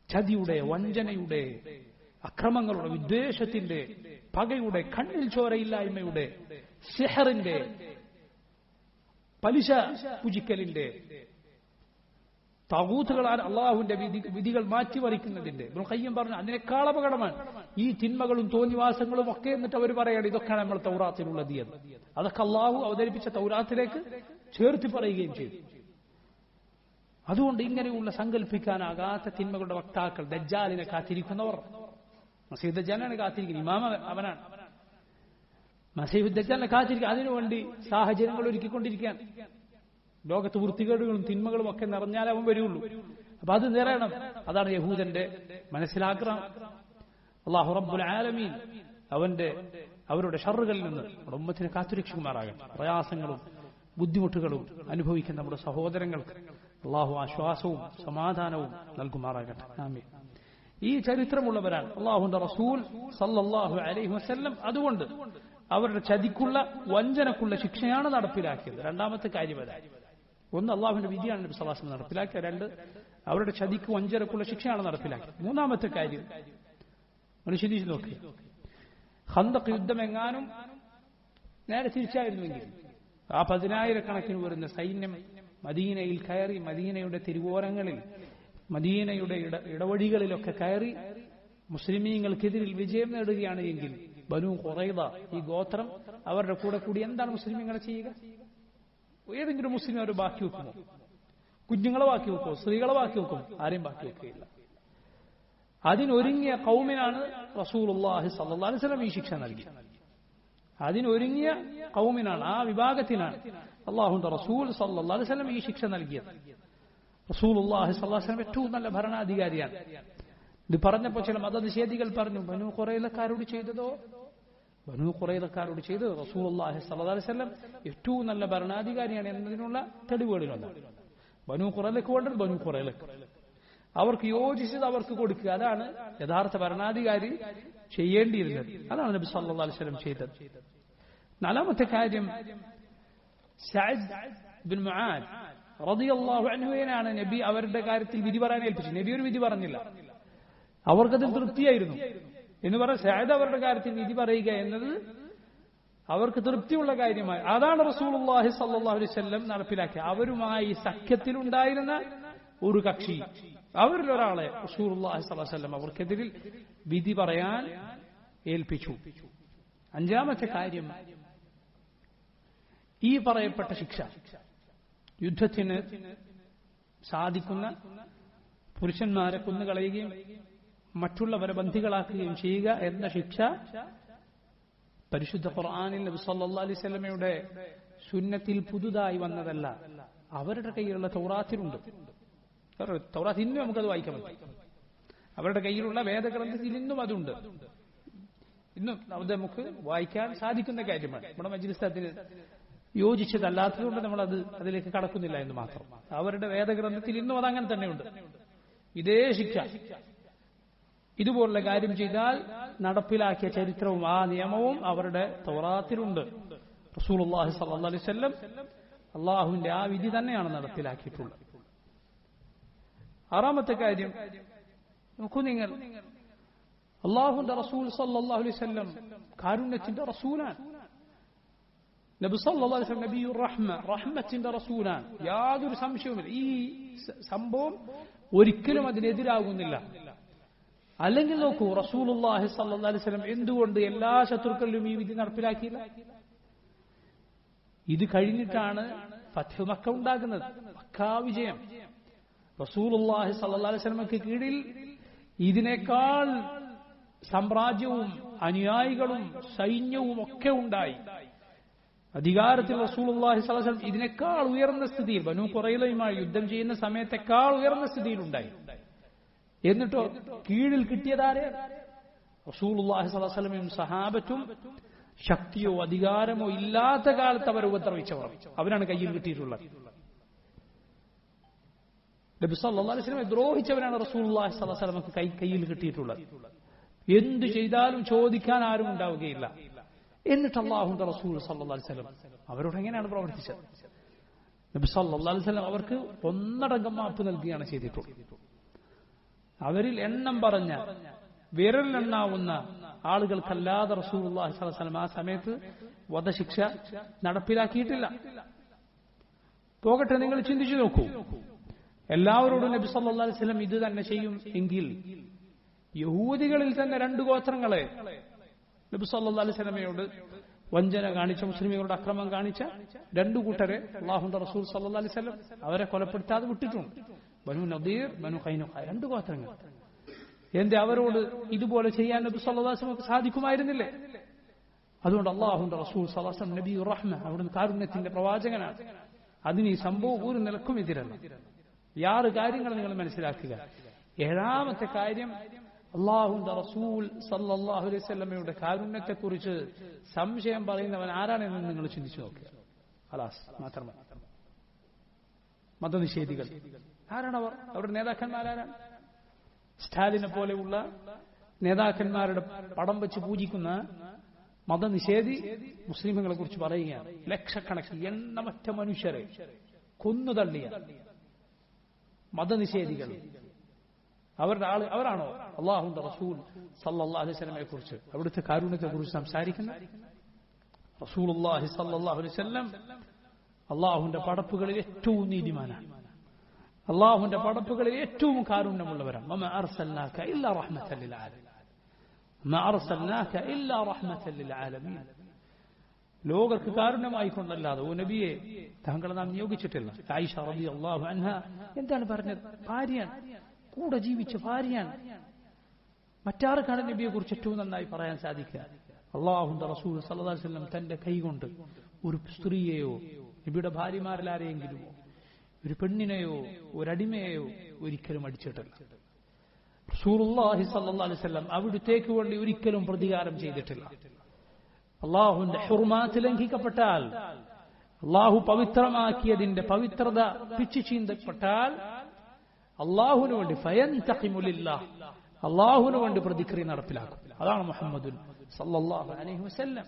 ചതിയുടെ, വഞ്ചനയുടെ, അക്രമങ്ങളുടെ, വിദ്വേഷത്തിന്റെ, പകയുടെ, കണ്ണിൽ ചോരയില്ലായ്മയുടെ, സിഹറിന്റെ, പലിശ പൂജിക്കലിന്റെ, തഗൂത്തുകളാൽ അള്ളാഹുവിന്റെ വിധികൾ മാറ്റിമറിക്കുന്നതിന്റെ. ഇബ്നുൽ ഖയ്യിം പറഞ്ഞു അതിനേക്കാൾ അപകടമാണ് ഈ തിന്മകളും തോന്നിവാസങ്ങളും ഒക്കെ. എന്നിട്ട് അവർ പറയാണ് ഇതൊക്കെയാണ് നമ്മൾ തൗറാത്തിലുള്ളത് എന്ന്. അതൊക്കെ അള്ളാഹു അവതരിപ്പിച്ച തൗറാത്തിലേക്ക് ചേർത്തി പറയുകയും ചെയ്തു. അതുകൊണ്ട് ഇങ്ങനെയുള്ള സങ്കല്പിക്കാനാകാത്ത തിന്മകളുടെ വക്താക്കൾ, ദജ്ജാലിനെ കാത്തിരിക്കുന്നവർ, മസീഹ് ദജ്ജാലിനെ കാത്തിരിക്കുന്നത്, ഇമാമ അവനാണ്. മസീഹ് ദജ്ജാലിനെ കാത്തിരിക്കുക, അതിനുവേണ്ടി സാഹചര്യങ്ങൾ ഒരുക്കിക്കൊണ്ടിരിക്കാൻ. ലോകത്ത് വൃത്തികേടുകളും തിന്മകളും ഒക്കെ നിറഞ്ഞാലേ അവൻ വരുള്ളൂ. അപ്പൊ അത് നിറയണം. അതാണ് യഹൂദന്റെ മനസ്സിലാഗ്രഹം. അല്ലാഹു റബ്ബുൽ ആലമീൻ അവരുടെ ഷർറുകളിൽ നിന്ന് നമ്മുടെ ഉമ്മത്തിനെ കാത്തുരക്ഷിക്കുമാറാകട്ടെ. പ്രയാസങ്ങളും ബുദ്ധിമുട്ടുകളും അനുഭവിക്കുന്ന നമ്മുടെ സഹോദരങ്ങൾക്ക് അള്ളാഹു ആശ്വാസവും സമാധാനവും നൽകുമാറാകട്ടെ. ആമീൻ. ഈ ചരിത്രമുള്ളവരാണ് അള്ളാഹുവിന്റെ റസൂൽ സല്ലല്ലാഹു അലൈഹി വസല്ലം. അതുകൊണ്ട് അവരുടെ ചതിക്കുള്ള, വഞ്ചനക്കുള്ള ശിക്ഷയാണ് നടപ്പിലാക്കിയത്. രണ്ടാമത്തെ കാര്യം അതായി. ഒന്ന്, അള്ളാഹുവിന്റെ വിധിയാണ് നബി സല്ലല്ലാഹു അലൈഹി വസല്ലം നടപ്പിലാക്കിയത്. രണ്ട്, അവരുടെ ചതിക്ക് വഞ്ചനക്കുള്ള ശിക്ഷയാണ് നടപ്പിലാക്കിയത്. മൂന്നാമത്തെ കാര്യം ചിന്തിച്ചു നോക്കി, ഖന്തഖ് യുദ്ധം എങ്ങാനും നേരെ തിരിച്ചായിരുന്നുവെങ്കിൽ ആ 10,000 വരുന്ന സൈന്യം മദീനയിൽ കയറി, മദീനയുടെ തിരുവോരങ്ങളിൽ, മദീനയുടെ ഇടവഴികളിലൊക്കെ കയറി മുസ്ലിമീങ്ങൾക്കെതിരിൽ വിജയം നേടുകയാണ് എങ്കിൽ ബനൂ ഖുറൈദ, ഈ ഗോത്രം, അവരുടെ കൂടെ കൂടി എന്താണ് മുസ്ലിമീങ്ങളെ ചെയ്യുക? ഏതെങ്കിലും മുസ്ലിം അവർ ബാക്കി വെക്കുമോ? കുഞ്ഞുങ്ങളെ ബാക്കി വെക്കുമോ? സ്ത്രീകളെ ബാക്കി വെക്കും? ആരെയും ബാക്കി വെക്കുകയില്ല. അതിനൊരുങ്ങിയ ഖൗമിനാണ് റസൂലുള്ളാഹി സ്വല്ലല്ലാഹു അലൈഹി വസല്ലം ഈ ശിക്ഷ നൽകി. അതിനൊരുങ്ങിയ ഖൗമിനാണ്, ആ വിഭാഗത്തിനാണ് അല്ലാഹുവിന്റെ റസൂൽ സ്വല്ലല്ലാഹു അലൈഹി വസല്ലം ഈ ശിക്ഷ നൽകിയത്. റസൂലുള്ളാഹി സ്വല്ലല്ലാഹു അലൈഹി വസല്ലം ഏറ്റവും നല്ല ഭരണാധികാരിയാണ്. ഇത് പറഞ്ഞപ്പോൾ ചില മതനിഷേധികൾ പറഞ്ഞു, ബനൂ ഖുറൈദക്കാരോട് ചെയ്തതോ? ബനൂ ഖുറൈദക്കാരോട് ചെയ്തത് റസൂലുള്ളാഹി സ്വല്ലല്ലാഹു അലൈഹി വസല്ലം ഏറ്റവും നല്ല ഭരണാധികാരിയാണ് എന്നതിനുള്ള തെളിവുകളിലൊന്നാണ്. ബനൂ ഖുറൈദക്ക് വേണ്ടത് ബനൂ ഖുറൈദക്ക്, അവർക്ക് യോജിച്ചത് അവർക്ക് കൊടുക്കുക. അതാണ് യഥാർത്ഥ ഭരണാധികാരി ചെയ്യേണ്ടിയിരുന്നത്. അതാണ് നബി സല്ലല്ലാഹു അലൈഹി വസല്ലം ചെയ്തത്. നാലാമത്തെ കാര്യം, സഅദ് ബിൻ മുആദ് റളിയല്ലാഹു അൻഹുവിനാണ് നബി അവരുടെ കാര്യത്തിൽ വിധി പറയാൻ ഏൽപ്പിച്ചത്. നബി ഒരു വിധി പറഞ്ഞില്ല, അവർക്കതിൽ തൃപ്തിയായിരുന്നു. എന്ന് പറഞ്ഞാൽ സഅദ് അവരുടെ കാര്യത്തിൽ വിധി പറയുക എന്നത് അവർക്ക് തൃപ്തിയുള്ള കാര്യമായി. അതാണ് റസൂലുള്ളാഹി സ്വല്ലല്ലാഹു അലൈഹി വസല്ലം നടപ്പിലാക്കിയത്. അവരുമായി സഖ്യത്തിലുണ്ടായിരുന്ന ഒരു കക്ഷി, അവരിൽ ഒരാളെ റസൂലുള്ളാഹി സ്വല്ലല്ലാഹു അലൈഹി വസല്ലം അവർക്കെതിരിൽ വിധി പറയാൻ ഏൽപ്പിച്ചു. അഞ്ചാമത്തെ കാര്യം, ഈ പറയപ്പെട്ട ശിക്ഷ, യുദ്ധത്തിന് സാധിക്കുന്ന പുരുഷന്മാരെ കൊന്നുകളയുകയും മറ്റുള്ളവരെ ബന്ധികളാക്കുകയും ചെയ്യുക എന്ന ശിക്ഷ പരിശുദ്ധ ഖുർആനിൽ നബി സല്ലല്ലാഹു അലൈഹി വസല്ലമയുടെ സുന്നത്തിൽ പുതുതായി വന്നതല്ല. അവരുടെ കയ്യിലുള്ള തൗറാത്തിലുണ്ട്. തൗറാത്ത് ഇന്നും നമുക്കത് വായിക്കാൻ പറ്റും. അവരുടെ കയ്യിലുള്ള വേദഗ്രന്ഥത്തിൽ ഇന്നും അതുണ്ട്. ഇന്നും അത് നമുക്ക് വായിക്കാൻ സാധിക്കുന്ന കാര്യമാണ്. നമ്മുടെ മജ്‌ലിസ് അതിന് യോജിച്ചതല്ലാത്തതുകൊണ്ട് നമ്മളത് അതിലേക്ക് കടക്കുന്നില്ല എന്ന് മാത്രം. അവരുടെ വേദഗ്രന്ഥത്തിൽ ഇന്നും അതങ്ങനെ തന്നെയുണ്ട്. ഇതേ ശിക്ഷ, ഇതുപോലുള്ള കാര്യം ചെയ്താൽ നടപ്പിലാക്കിയ ചരിത്രവും ആ നിയമവും അവരുടെ തൗറാത്തിലുണ്ട്. റസൂലുള്ളാഹി സ്വല്ലല്ലാഹു അലൈഹി വസല്ലം അള്ളാഹുവിന്റെ ആ വിധി തന്നെയാണ് നടപ്പിലാക്കിയിട്ടുള്ളത്. ആറാമത്തെ കാര്യം, നോക്കൂ നിങ്ങൾ, അള്ളാഹുവിന്റെ റസൂൽ സ്വല്ലല്ലാഹു അലൈഹി വസല്ലം കാരുണ്യത്തിന്റെ റസൂലാണ്. നബി സല്ലല്ലാഹു അലൈഹി വസല്ലം നബിയുർ റഹ്മ, റഹ്മത്തിന്റെ റസൂലാണ്. യാതൊരു സംശയവുമില്ല. ഈ സംഭവം ഒരിക്കലും അതിനെതിരാകുന്നില്ല. അല്ലെങ്കിൽ നോക്കൂ, റസൂലുള്ളാഹി സ്വല്ലല്ലാഹു അലൈഹി വസല്ലം എന്തുകൊണ്ട് എല്ലാ ശത്രുക്കളിലും ഈ വിധി നടപ്പിലാക്കിയില്ല? ഇത് കഴിഞ്ഞിട്ടാണ് ഫത്ഹ് മക്ക ഉണ്ടാകുന്നത്, മക്കാ വിജയം. റസൂലുള്ളാഹി സ്വല്ലല്ലാഹു അലൈഹി വസല്ലമക്ക് കീഴിൽ ഇതിനേക്കാൾ സാമ്രാജ്യവും അനുയായികളും സൈന്യവും ഒക്കെ ഉണ്ടായി. അധികാരത്തിൽ റസൂലുള്ളാഹി സ്വല്ലല്ലാഹു അലൈഹി വസല്ലം ഇതിനേക്കാൾ ഉയർന്ന സ്ഥിതിയിൽ ബനൂ ഖുറൈളയുമായി യുദ്ധം ചെയ്യുന്ന സമയത്തേക്കാൾ ഉയർന്ന സ്ഥിതിയിലുണ്ടായി. എന്നിട്ടോ കീഴിൽ കിട്ടിയതാരെ? റസൂലുള്ളാഹി സ്വല്ലല്ലാഹു അലൈഹി വസല്ലമയും സഹാബത്തും ശക്തിയോ അധികാരമോ ഇല്ലാത്ത കാലത്ത് അവർ ഉപദ്രവിച്ചവർ, അവരാണ് കയ്യിൽ കിട്ടിയിട്ടുള്ളത്. നബി സല്ലല്ലാഹു അലൈഹി വസല്ലമയെ ദ്രോഹിച്ചവരാണ് റസൂലുള്ളാഹി സ്വല്ലല്ലാഹു അലൈഹി വസല്ലമക്ക് കയ്യിൽ കിട്ടിയിട്ടുള്ളത്. എന്തു ചെയ്താലും ചോദിക്കാൻ ആരും ഉണ്ടാവുകയില്ല. എന്നിട്ട് അല്ലാഹുവിന്റെ റസൂൽ സല്ലല്ലാഹു അലൈഹി വസല്ലം അവരോട് എങ്ങനെയാണ് പ്രവർത്തിച്ചത്? നബി സല്ലല്ലാഹു അലൈഹി വസല്ലം അവർക്ക് ഒന്നടങ്കം മാപ്പ് നൽകുകയാണ് ചെയ്തിട്ടുള്ളത്. അവരിൽ എണ്ണം പറഞ്ഞ വിരലിലെണ്ണാവുന്ന ആളുകൾക്കല്ലാതെ റസൂലുള്ളാഹി സ്വല്ലല്ലാഹു അലൈഹി വസല്ലം ആ സമയത്ത് വധശിക്ഷ നടപ്പിലാക്കിയിട്ടില്ല. പോകട്ടെ, നിങ്ങൾ ചിന്തിച്ചു നോക്കൂ, എല്ലാവരോടും നബി സല്ലല്ലാഹു അലൈഹി വസല്ലം ഇത് തന്നെ ചെയ്യും എങ്കിൽ യഹൂദികളിൽ തന്നെ 2 ഗോത്രങ്ങളെ നബി സല്ലല്ലാഹു അലൈഹി വസല്ലമയോട് വഞ്ചന കാണിച്ച, മുസ്ലിമുകളുടെ അക്രമം കാണിച്ച 2 കൂട്ടരെ അല്ലാഹുവിന്റെ റസൂൽ സല്ലല്ലാഹു അലൈഹി വസല്ലം അവരെ കൊലപ്പെടുത്താതെ വിട്ടിട്ടുണ്ട്. ബനു നദീർ, ബനു ഖൈനുഖ, 2 ഗോത്രങ്ങൾ. എന്റെ അവരോട് ഇതുപോലെ ചെയ്യാൻ നബി സല്ലല്ലാഹു അലൈഹി വസല്ലം സാധിക്കുമായിരുന്നില്ലേ? അതുകൊണ്ട് അല്ലാഹുവിന്റെ റസൂൽ സല്ലല്ലാഹു അലൈഹി വസല്ലം നബിയുർ റഹ്മ, അവിടുന്ന് കാരുണ്യത്തിന്റെ പ്രവാചകനാണ്. അതിന് ഈ സംഭവം ഒരു നിലക്കും എതിരല്ല. 6 കാര്യങ്ങൾ നിങ്ങൾ മനസ്സിലാക്കുക. 7ാമത്തെ കാര്യം, അല്ലാഹുവിന്റെ റസൂൽ സല്ലല്ലാഹു അലൈഹി വസല്ലമയുടെ കാരുണ്യത്തെക്കുറിച്ച് സംശയം പറയുന്നവൻ ആരാണെന്ന് നിങ്ങൾ ചിന്തിച്ചു നോക്കുക. ഖലാസ്, മാത്രമല്ല മതനിഷേധികൾ ആരാണവർ? അവരുടെ നേതാക്കന്മാരാരാണ്? സ്റ്റാലിനെ പോലെയുള്ള നേതാക്കന്മാരുടെ പടം വെച്ച് പൂജിക്കുന്ന മതനിഷേധി മുസ്ലിമുകളെ കുറിച്ച് പറയുകയാണ്. ലക്ഷക്കണക്കിന് എണ്ണമറ്റ മനുഷ്യരെ കൊന്നുതള്ളിയ മതനിഷേധികൾ അവരാണോ അല്ലാഹുവിന്റെ റസൂൽ സല്ലല്ലാഹു അലൈഹി വസല്ലമയെ കുറിച്ച്, അവിടുത്തെ കാരുണ്യത്തെ കുറിച്ച് സംസാരിക്കുന്നത്? റസൂലുള്ളാഹി സല്ലല്ലാഹു അലൈഹി വസല്ലം അല്ലാഹുവിന്റെ പടപ്പുകളിൽ ഏറ്റവും നീതിമാനാണ്. അല്ലാഹുവിന്റെ പടപ്പുകളിൽ ഏറ്റവും കാരുണ്യമുള്ളവരാണ്. വമാ അർസൽനാക ഇല്ലാ റഹ്മത്തൻ ലിൽ ആലമീൻ. വമാ അർസൽനാക ഇല്ലാ റഹ്മത്തൻ ലിൽ ആലമീൻ. ലോകർക്ക് കാരുണ്യമായി കൊണ്ടല്ലാതെ ഓ നബിയെ താങ്കളെ നാം നിയോഗിച്ചിട്ടില്ല. ആയിഷ റളിയല്ലാഹു അൻഹ എന്താണ് പറഞ്ഞത്? ഭാര്യയാണ്, കൂടെ ജീവിച്ച ഭാര്യയാണ്. മറ്റാർക്കാണ് നബിയെ കുറിച്ച് ഏറ്റവും നന്നായി പറയാൻ സാധിക്കുക? അല്ലാഹുവിന്റെ റസൂൽ സല്ലല്ലാഹു അലൈഹി വസല്ലം തന്റെ കൈകൊണ്ട് ഒരു സ്ത്രീയെയോ നബിയുടെ ഭാര്യമാരിലാരെയെങ്കിലും ഒരു പെണ്ണിനെയോ ഒരടിമയെയോ ഒരിക്കലും അടിച്ചിട്ടില്ല. റസൂലുള്ളാഹി സ്വല്ലല്ലാഹു അലൈഹി വസല്ലം അവിടുത്തേക്ക് വേണ്ടി ഒരിക്കലും പ്രതികാരം ചെയ്തിട്ടില്ല. അല്ലാഹുവിന്റെ ഹുർമാത്ത് ലംഘിക്കപ്പെട്ടാൽ, അല്ലാഹു പവിത്രമാക്കിയതിന്റെ പവിത്രത പിച്ചു ചീന്തപ്പെട്ടാൽ അല്ലാഹുവിന് വേണ്ടി ഫയന്തഖിമു ലില്ലാഹ്, അല്ലാഹുവിന് വേണ്ടി പ്രതിക്രിയ നടപ്പിലാക്കും. അതാണ് മുഹമ്മദുൻ സല്ലല്ലാഹു അലൈഹി വസല്ലം.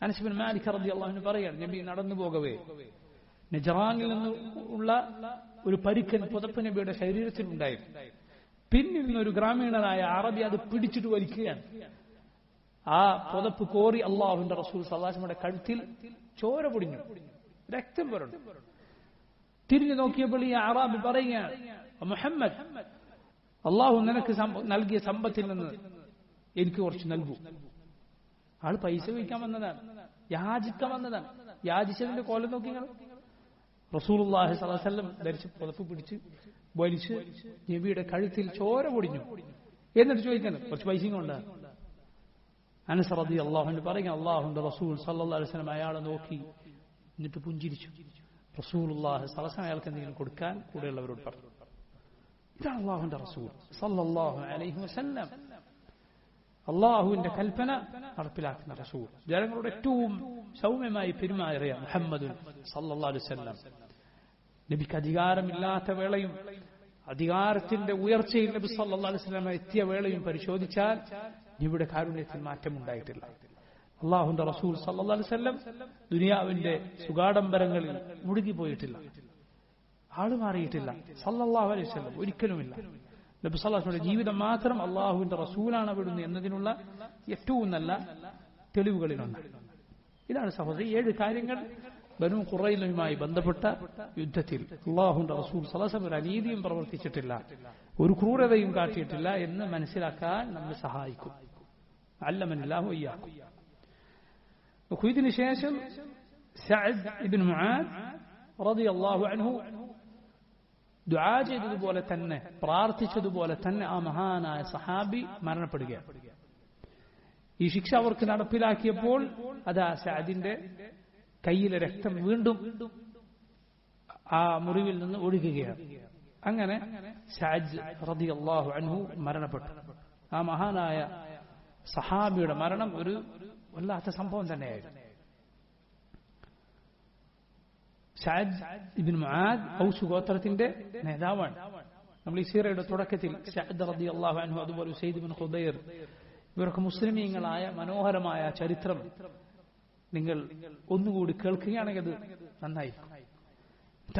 അനസ് ഇബ്നു മാലിക് റളിയല്ലാഹു അൻഹു പറയാണ്, നബി നടന്നു പോകവേ നജറാനിൽ നിന്നുള്ള ഒരു പരിക്കൻ പുതപ്പ് നബിയുടെ ശരീരത്തിൽ ഉണ്ടായിരുന്നു. പിന്നിൽ നിന്നൊരു ഗ്രാമീണനായ അറബി അത് പിടിച്ചിട്ട് വലിക്കുകയാണ്. ആ പുതപ്പ് കോറി അല്ലാഹുവിന്റെ റസൂൽ സല്ലല്ലാഹു അലൈഹി വസല്ലമയുടെ കഴുത്തിൽ ചോര പൊടിഞ്ഞു, രക്തം പുരണ്ടു. തിരിഞ്ഞു നോക്കിയപ്പോൾ ഈ അറാബി പറയുകയാണ്, മുഹമ്മദ്, അല്ലാഹു നിനക്ക് നൽകിയ സമ്പത്തിൽ നിന്ന് എനിക്ക് കുറച്ച് നൽകൂ. ആൾ പൈസ വയ്ക്കാൻ വന്നതാണ്, യാചിക്കാൻ വന്നതാണ്. യാചിച്ചതിന്റെ കോലം നോക്കി റസൂലുള്ളാഹി സ്വല്ലല്ലാഹു അലൈഹി വസല്ലം ധരിച്ച് പുതപ്പ് പിടിച്ച് വലിച്ച് നബിയുടെ കഴുത്തിൽ ചോര പൊടിഞ്ഞു. എന്നിട്ട് ചോദിക്കുന്നത് കുറച്ച് പൈസയും കൊണ്ടാണ്. അനസ് റളിയല്ലാഹു അൻഹു പറയുക, അല്ലാഹുവിന്റെ റസൂൽ സല്ലല്ലാഹു അലൈഹി വസല്ലം അയാളെ നോക്കി എന്നിട്ട് പുഞ്ചിരിച്ചു. റസൂലുള്ളാഹി സ്വല്ലല്ലാഹു അലൈഹി വസല്ലം അയാൾക്ക് എന്തെങ്കിലും കൊടുക്കാൻ കൂടെയുള്ളവരോട് പറഞ്ഞു. ഇതാണ് അല്ലാഹുവിന്റെ റസൂൽ സല്ലല്ലാഹു അലൈഹി വസല്ലം, അല്ലാഹുവിന്റെ കൽപ്പന നടപ്പിലാക്കുന്ന റസൂൽ, ജനങ്ങളോട് ഏറ്റവും സൗമ്യമായി പെരുമാറിയ മുഹമ്മദ് സല്ലല്ലാഹു അലൈഹി വസല്ലം. നബിക്ക് അധികാരമില്ലാത്ത വേളയും അധികാരത്തിന്റെ ഉയർച്ചയിൽ നബി സല്ലല്ലാഹു അലൈഹി വസല്ലം എത്തിയ വേളയും പരിശോധിച്ചാൽ നബിയുടെ കാരുണ്യത്തിൽ മാറ്റമുണ്ടായിട്ടില്ല. അല്ലാഹുവിന്റെ റസൂൽ സല്ലല്ലാഹു അലൈഹി വസല്ലം ദുനിയാവിന്റെ സുഗാഡംബരങ്ങളിൽ മുഴുകിപ്പോയിട്ടില്ല, ആള് മാറിയിട്ടില്ല. സല്ലല്ലാഹു അലൈഹി വസല്ലം ഒരിക്കലുമില്ല. നബി സല്ലല്ലാഹു അലൈഹി വസല്ലം ജീവിതം മാത്രം അല്ലാഹുവിന്റെ റസൂലാണ് അവിടുന്ന് എന്നതിനുള്ള ഏറ്റവും നല്ല തെളിവുകളിലൊന്ന്. ഇതാണ് സഹോദരി 7 കാര്യങ്ങൾ ബനു ഖുറൈലയുമായി ബന്ധപ്പെട്ട യുദ്ധത്തിൽ അല്ലാഹുവിന്റെ റസൂൽ സ്വല്ലല്ലാഹു അലൈഹി വസല്ലം ഒരു അനീതിയും പ്രവർത്തിച്ചിട്ടില്ല, ഒരു ക്രൂരതയും കാട്ടിയിട്ടില്ല എന്ന് മനസ്സിലാക്കാൻ നമ്മെ സഹായിക്കും. അല്ലമനില്ലാഹു ഇയ്യാക്കും. ഇതിനു ശേഷം സഅദ് ഇബ്നു മുആദ് റളിയല്ലാഹു അൻഹു ദുആ ചെയ്തതുപോലെ തന്നെ, പ്രാർത്ഥിച്ചതുപോലെ തന്നെ ആ മഹാനായ സഹാബി മരണപ്പെടുകയാണ്. ഈ ശിക്ഷ അവർക്ക് നടപ്പിലാക്കിയപ്പോൾ അതാ സഅദിന്റെ കയ്യിലെ രക്തം വീണ്ടും ആ മുറിവിൽ നിന്ന് ഒഴുകുകയാണ്. അങ്ങനെ സഅദ് റളിയല്ലാഹു അൻഹു മരണപ്പെട്ടു. ആ മഹാനായ സഹാബിയുടെ മരണം ഒരു വല്ലാത്ത സംഭവം തന്നെയായിരുന്നു. സഅദ് ഇബ്നു മുആദ് ഔസ് ഗോത്രത്തിന്റെ നേതാവാണ്. നമ്മൾ ഈ സീറയുടെ തുടക്കത്തിൽ സഅദ് റളിയല്ലാഹു അൻഹു അതുപോലെ ഉസൈദ് ഇബ്നു ഖുദൈർ ഇവരൊക്കെ മുസ്ലിമീങ്ങളായ മനോഹരമായ ചരിത്രം നിങ്ങൾ ഒന്നുകൂടി കേൾക്കുകയാണെങ്കിൽ അത് നന്നായിരിക്കും.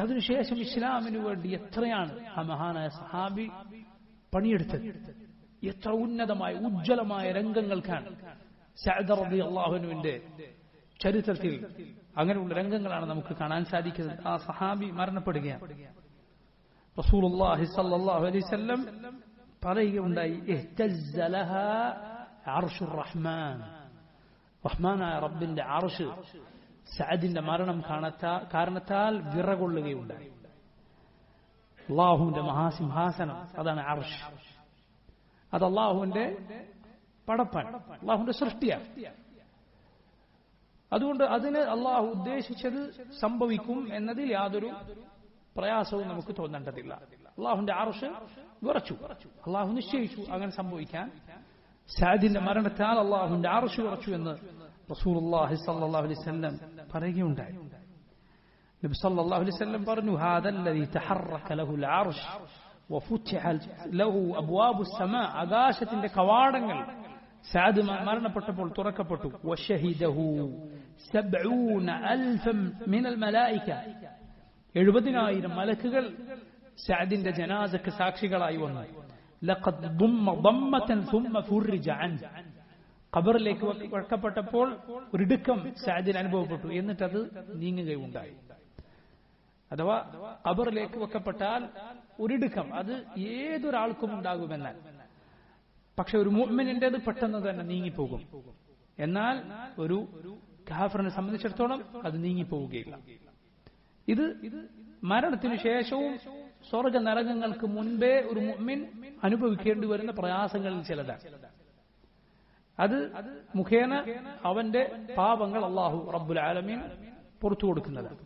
അതിനുശേഷം ഇസ്ലാമിനു വേണ്ടി എത്രയാണ് ആ മഹാനായ സഹാബി പണിയെടുത്തത്, എത്ര ഉന്നതമായ ഉജ്ജ്വലമായ രംഗങ്ങൾക്കാണ് സഅദ് റളിയല്ലാഹു അൻഹുവിന്റെ ചരിത്രത്തിൽ അങ്ങനെയുള്ള രംഗങ്ങളാണ് നമുക്ക് കാണാൻ സാധിക്കുന്നത്. ആ സഹാബി മരണപ്പെടുകയാണ്. റസൂലുള്ളാഹി സ്വല്ലല്ലാഹു അലൈഹി വസല്ലം പറയുകയുണ്ടായി, ഇഹ്തസ്സ ലഹാ അർശുർ റഹ്മാൻ, റഹ്മാനായ റബ്ബിന്റെ അർശ് സഅദിന്റെ മരണം കാരണത്താൽ വിറകൊള്ളുകയുണ്ടായി. അല്ലാഹുവിന്റെ മഹാസിംഹാസനം അതാണ് അർശ്. അത് അല്ലാഹുവിന്റെ പടപ്പാണ്, അല്ലാഹുവിന്റെ സൃഷ്ടിയാണ്. അതുകൊണ്ട് അതിന് അള്ളാഹു ഉദ്ദേശിച്ചത് സംഭവിക്കും എന്നതിൽ യാതൊരു പ്രയാസവും നമുക്ക് തോന്നേണ്ടതില്ല. അള്ളാഹുവിന്റെ അർശ് വിറച്ചു, അള്ളാഹു നിശ്ചയിച്ചു അങ്ങനെ സംഭവിക്കാൻ. സഅദിന്റെ മരണത്താൽ അള്ളാഹുവിന്റെ അർശ് വിറച്ചു എന്ന് റസൂലുള്ളാഹി സ്വല്ലല്ലാഹു അലൈഹി വസല്ലം പറയുകയുണ്ടായി. നബി സ്വല്ലല്ലാഹു അലൈഹി വസല്ലം പറഞ്ഞു, ഹാദല്ലദീ തഹറക ലഹുൽ അർശ് വഫുതിഹ ലഹു അബ്വാബുസ് സമാ, ആകാശത്തിന്റെ കവാടങ്ങൾ സഅദ് മരണപ്പെട്ടപ്പോൾ തുറക്കപ്പെട്ടു. വശഹിദഹു 70,000 മിനൽ മലായിക, 70,000 മലക്കുകൾ സഅദിന്റെ ജനാസക്ക് സാക്ഷികളായി വന്നു. ലഖദ് ദമ്മ ദമ്മതൻ ثم فرج عنه, ഖബറിലേക്ക് വെക്കപ്പെട്ടപ്പോൾ ഒരിടുക്കം സഅദിന് അനുഭവപ്പെട്ടു, എന്നിട്ടത് നീങ്ങുകയുണ്ടായി. അഥവാ ഖബറിലേക്ക് വെക്കപ്പെട്ടാൽ ഒരിടുക്കം അത് ഏതൊരാൾക്കും ഉണ്ടാകുമെന്നാൽ, പക്ഷെ ഒരു മുഅ്മിനിന്റേത് പെട്ടെന്ന് തന്നെ നീങ്ങിപ്പോകും. എന്നാൽ ഒരു കാഫിറിനെ സംബന്ധിച്ചിടത്തോളം അത് നീങ്ങിപ്പോവുകയില്ല. ഇത് മരണത്തിനു ശേഷവും സ്വർഗ നരകങ്ങൾക്ക് മുൻപേ ഒരു മുഅ്മിൻ അനുഭവിക്കേണ്ടി വരുന്ന പ്രയാസങ്ങളിൽ ചിലതാണ്. അത് മുഖേന അവന്റെ പാപങ്ങൾ അല്ലാഹു റബ്ബുൽ ആലമീൻ പുറത്തു കൊടുക്കുന്നതാണ്.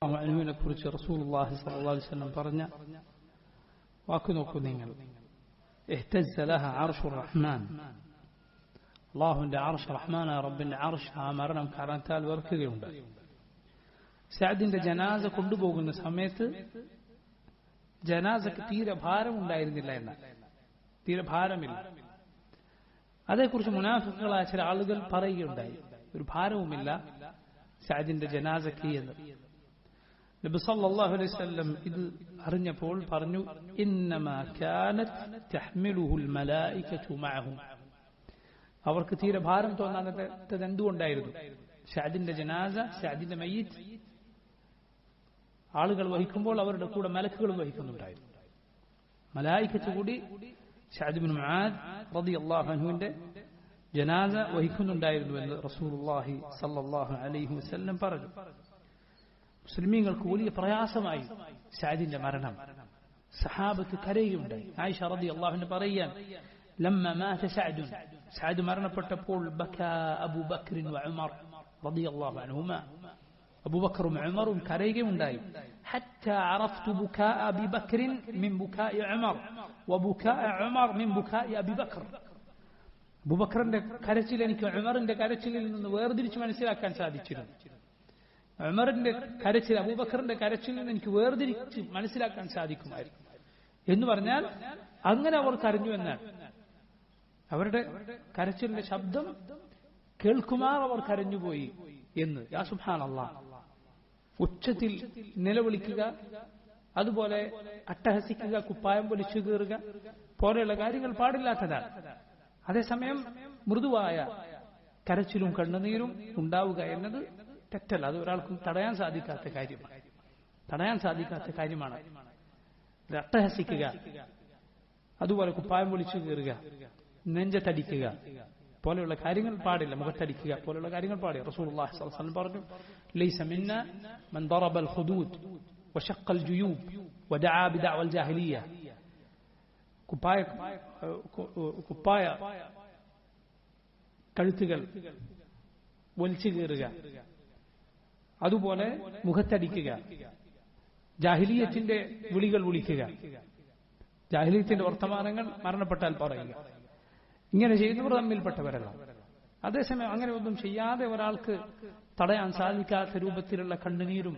അള്ളാഹുവിനെ കുറിച്ച് റസൂലുള്ളാഹി സ്വല്ലല്ലാഹു അലൈഹി വസല്ലം പറഞ്ഞ വാക്ക് നോക്കൂ നിങ്ങൾ, ഇഹ്തസ്സ ലഹാ അർശുർ റഹ്മാൻ, അല്ലാഹുവിന്റെ അർശ്, റഹ്മാനായ റബ്ബിന്റെ അർശ് ആ മരണം കാരണത്താൽ വിറക്കുകയുണ്ടായി. സഅദിന്റെ ജനാസ കൊണ്ടുപോകുന്ന സമയത്ത് ജനാസക്ക് തീരെ ഭാരമുണ്ടായിരുന്നില്ല എന്നാൽ, തീരെ ഭാരമില്ല. അതേക്കുറിച്ച് മുനാഫിക്കുകളായ ചില ആളുകൾ പറയുകയുണ്ടായി, ഒരു ഭാരവുമില്ല സഅദിന്റെ ജനാസക്ക് എന്ന്. നബി സല്ലല്ലാഹു അലൈഹി വസല്ലം ഇത് അറിഞ്ഞപ്പോൾ പറഞ്ഞു, ഇന്നമാ കാനത് തഹ്മിലുഹുൽ മലായികതു മഅഹു, അവർക്ക് തീരെ ഭാരം തോന്നാത്തത് എന്തുകൊണ്ടായിരുന്നു? സഅദിന്റെ ജനാസ, സഅദിന്റെ മയ്യിത്ത് ആളുകൾ വഹിക്കുമ്പോൾ അവരുടെ കൂടെ മലക്കുകൾ വഹിക്കുന്നുണ്ടായിരുന്നു. മലായികത്ത് കൂടി സഅദ് ഇബ്നു മുആദ് റളിയല്ലാഹു അൻഹുവിന്റെ ജനാസ വഹിക്കുന്നുണ്ടായിരുന്നു എന്ന് റസൂലുള്ളാഹി സ്വല്ലല്ലാഹു അലൈഹി വസല്ലം പറഞ്ഞു. മുസ്ലിമീങ്ങൾക്ക് വലിയ പ്രയാസമായി സഅദിന്റെ മരണം. സഹാബത്ത് കരയുണ്ടായി. ആയിഷ റളിയല്ലാഹു അൻഹ പറയാൻ, ലമ്മ മാത സഅദ്, സഅദ് മരണപ്പെട്ടപ്പോൾ ബകാ അബൂബക്കർ വഉമർ റളിയല്ലാഹു അൻഹുമാ, അബൂബക്കറും ഉമറും കരയുകയുണ്ടായി. ഹത്താ അറഫ്തു ബുകാ അബൂബക്കർ മിൻ ബുകാഇ ഉമർ വബുകാഇ ഉമർ മിൻ ബുകാഇ അബൂബക്കർ, അബൂബക്കറിന്റെ കരച്ചിൽ എനിക്ക് ഉമറിന്റെ കരച്ചിലിൽ നിന്ന് വേർതിരിച്ച് മനസ്സിലാക്കാൻ സാധിച്ചിരുന്നു. ഉമറിന്റെ കരച്ചിൽ അബൂബക്കറിന്റെ കരച്ചിലിൽ നിന്ന് എനിക്ക് വേർതിരിച്ച് മനസ്സിലാക്കാൻ സാധിക്കുമായിരുന്നു എന്ന് പറഞ്ഞാൽ അങ്ങനെ അവർ കരഞ്ഞു എന്നാണ്. അവരുടെ കരച്ചിലിന്റെ ശബ്ദം കേൾക്കുമാർ അവർ കരഞ്ഞുപോയി എന്ന്. യാ സുബ്ഹാനല്ലാഹ്, ഉച്ചത്തിൽ നിലവിളിക്കുക, അതുപോലെ അട്ടഹസിക്കുക, കുപ്പായം പൊലിച്ചു കീറുക പോലെയുള്ള കാര്യങ്ങൾ പാടില്ലാത്തതാണ്. അതേസമയം മൃദുവായ കരച്ചിലും കണ്ണുനീരും ഉണ്ടാവുക എന്നത് തെറ്റല്ല. അത് ഒരാൾക്കും തടയാൻ സാധിക്കാത്ത കാര്യമാണ്. അട്ടഹസിക്കുക, അതുപോലെ കുപ്പായം പൊളിച്ചു കീറുക, നെഞ്ചത്തടിക്കുക പോലെയുള്ള കാര്യങ്ങൾ പാടില്ല. മുഖത്തടിക്കുക പോലെയുള്ള കാര്യങ്ങൾ പാടില്ല. റസൂലുള്ളാഹി സ്വല്ലല്ലാഹു അലൈഹി വസല്ലം പറഞ്ഞു, ലൈസ മിന്ന മൻ ദറബൽ ഖുദൂദ് വശഖൽ ജുയൂബ് വദഅ ബിദഅവൽ ജാഹിലിയ്യ. കുപ്പായ കഴുത്തുകൾ വലിച്ചു കീറുക, അതുപോലെ മുഖത്തടിക്കുക, ജാഹിലിയത്തിന്റെ വിളികൾ വിളിക്കുക, ജാഹിലിയത്തിന്റെ വർത്തമാനങ്ങൾ മരണപ്പെട്ടാൽ പറയുക, ഇങ്ങനെ ചെയ്യുന്നവർ തമ്മിൽപ്പെട്ടവരല്ല. അതേസമയം അങ്ങനെ ഒന്നും ചെയ്യാതെ ഒരാൾക്ക് തടയാൻ സാധിക്കാത്ത രൂപത്തിലുള്ള കണ്ണുനീരും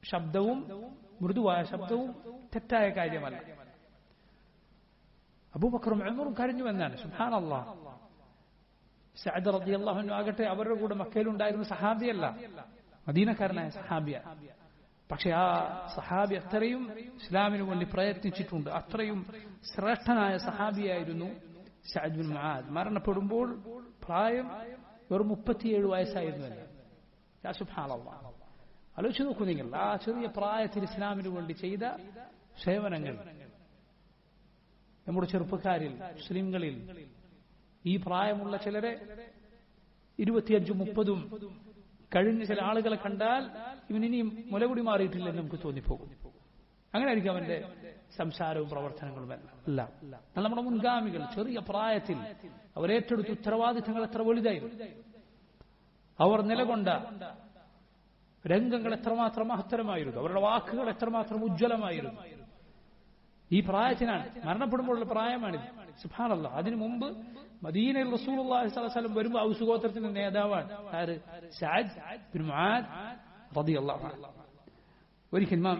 ശബ്ദവും, മൃദുവായ ശബ്ദവും തെറ്റായ കാര്യമല്ല. അബൂബക്കറും ഉമറും കരഞ്ഞുവെന്നാണ്. സുബ്ഹാനല്ലാഹ്. സഅദ് റളിയല്ലാഹു അൻഹു ആകട്ടെ അവരുടെ കൂടെ മക്കയിലുണ്ടായിരുന്ന സഹാബിയല്ല, മദീനക്കാരനായ സഹാബിയ. പക്ഷെ ആ സഹാബി അത്രയും ഇസ്ലാമിനു വേണ്ടി പ്രയത്നിച്ചിട്ടുണ്ട്. അത്രയും ശ്രേഷ്ഠനായ സഹാബിയായിരുന്നു സഅദ് ബിൻ മുആദ്. മരണപ്പെടുമ്പോൾ പ്രായം വെറും 37 വയസ്സായിരുന്നല്ലോ. യാ സുബ്ഹാനല്ലാഹ്. ആലോചിച്ച് നോക്കൂ നിങ്ങൾ, ആ ചെറിയ പ്രായത്തിൽ ഇസ്ലാമിനു വേണ്ടി ചെയ്ത സേവനങ്ങൾ. നമ്മുടെ ചെറുപ്പക്കാരിൽ, മുസ്ലിംകളിൽ ഈ പ്രായമുള്ള ചിലരെ 25-30 കഴിഞ്ഞ ചില ആളുകളെ കണ്ടാൽ ഇവനിനിയും മുലകുടി മാറിയിട്ടില്ലെന്ന് നമുക്ക് തോന്നിപ്പോകും. അങ്ങനെ ആയിരിക്കും അവന്റെ സംസാരവും പ്രവർത്തനങ്ങളും അല്ല. നമ്മുടെ മുൻഗാമികൾ ചെറിയ പ്രായത്തിൽ അവരേറ്റെടുത്ത ഉത്തരവാദിത്തങ്ങൾ എത്ര വലുതായിരുന്നു, അവർ നിലകൊണ്ട രംഗങ്ങൾ എത്രമാത്രം മഹത്തരമായിരുന്നു, അവരുടെ വാക്കുകൾ എത്രമാത്രം ഉജ്ജ്വലമായിരുന്നു. ഈ പ്രായത്തിനാണ്, മരണപ്പെടുമ്പോഴുള്ള പ്രായമാണിത്. സുബ്ഹാനല്ലാഹ്. അതിനു മുമ്പ് മദീനയിൽ റസൂലുള്ളാഹി സ്വല്ലല്ലാഹു അലൈഹി വസല്ലം വരുമ്പോൾ ഔസ് ഗോത്രത്തിന്റെ നേതാവാണ് ആര്? സഅദ് ബിൻ മുആദ് റളിയല്ലാഹു അൻഹു. ഒരിക്കൽ ഇമാം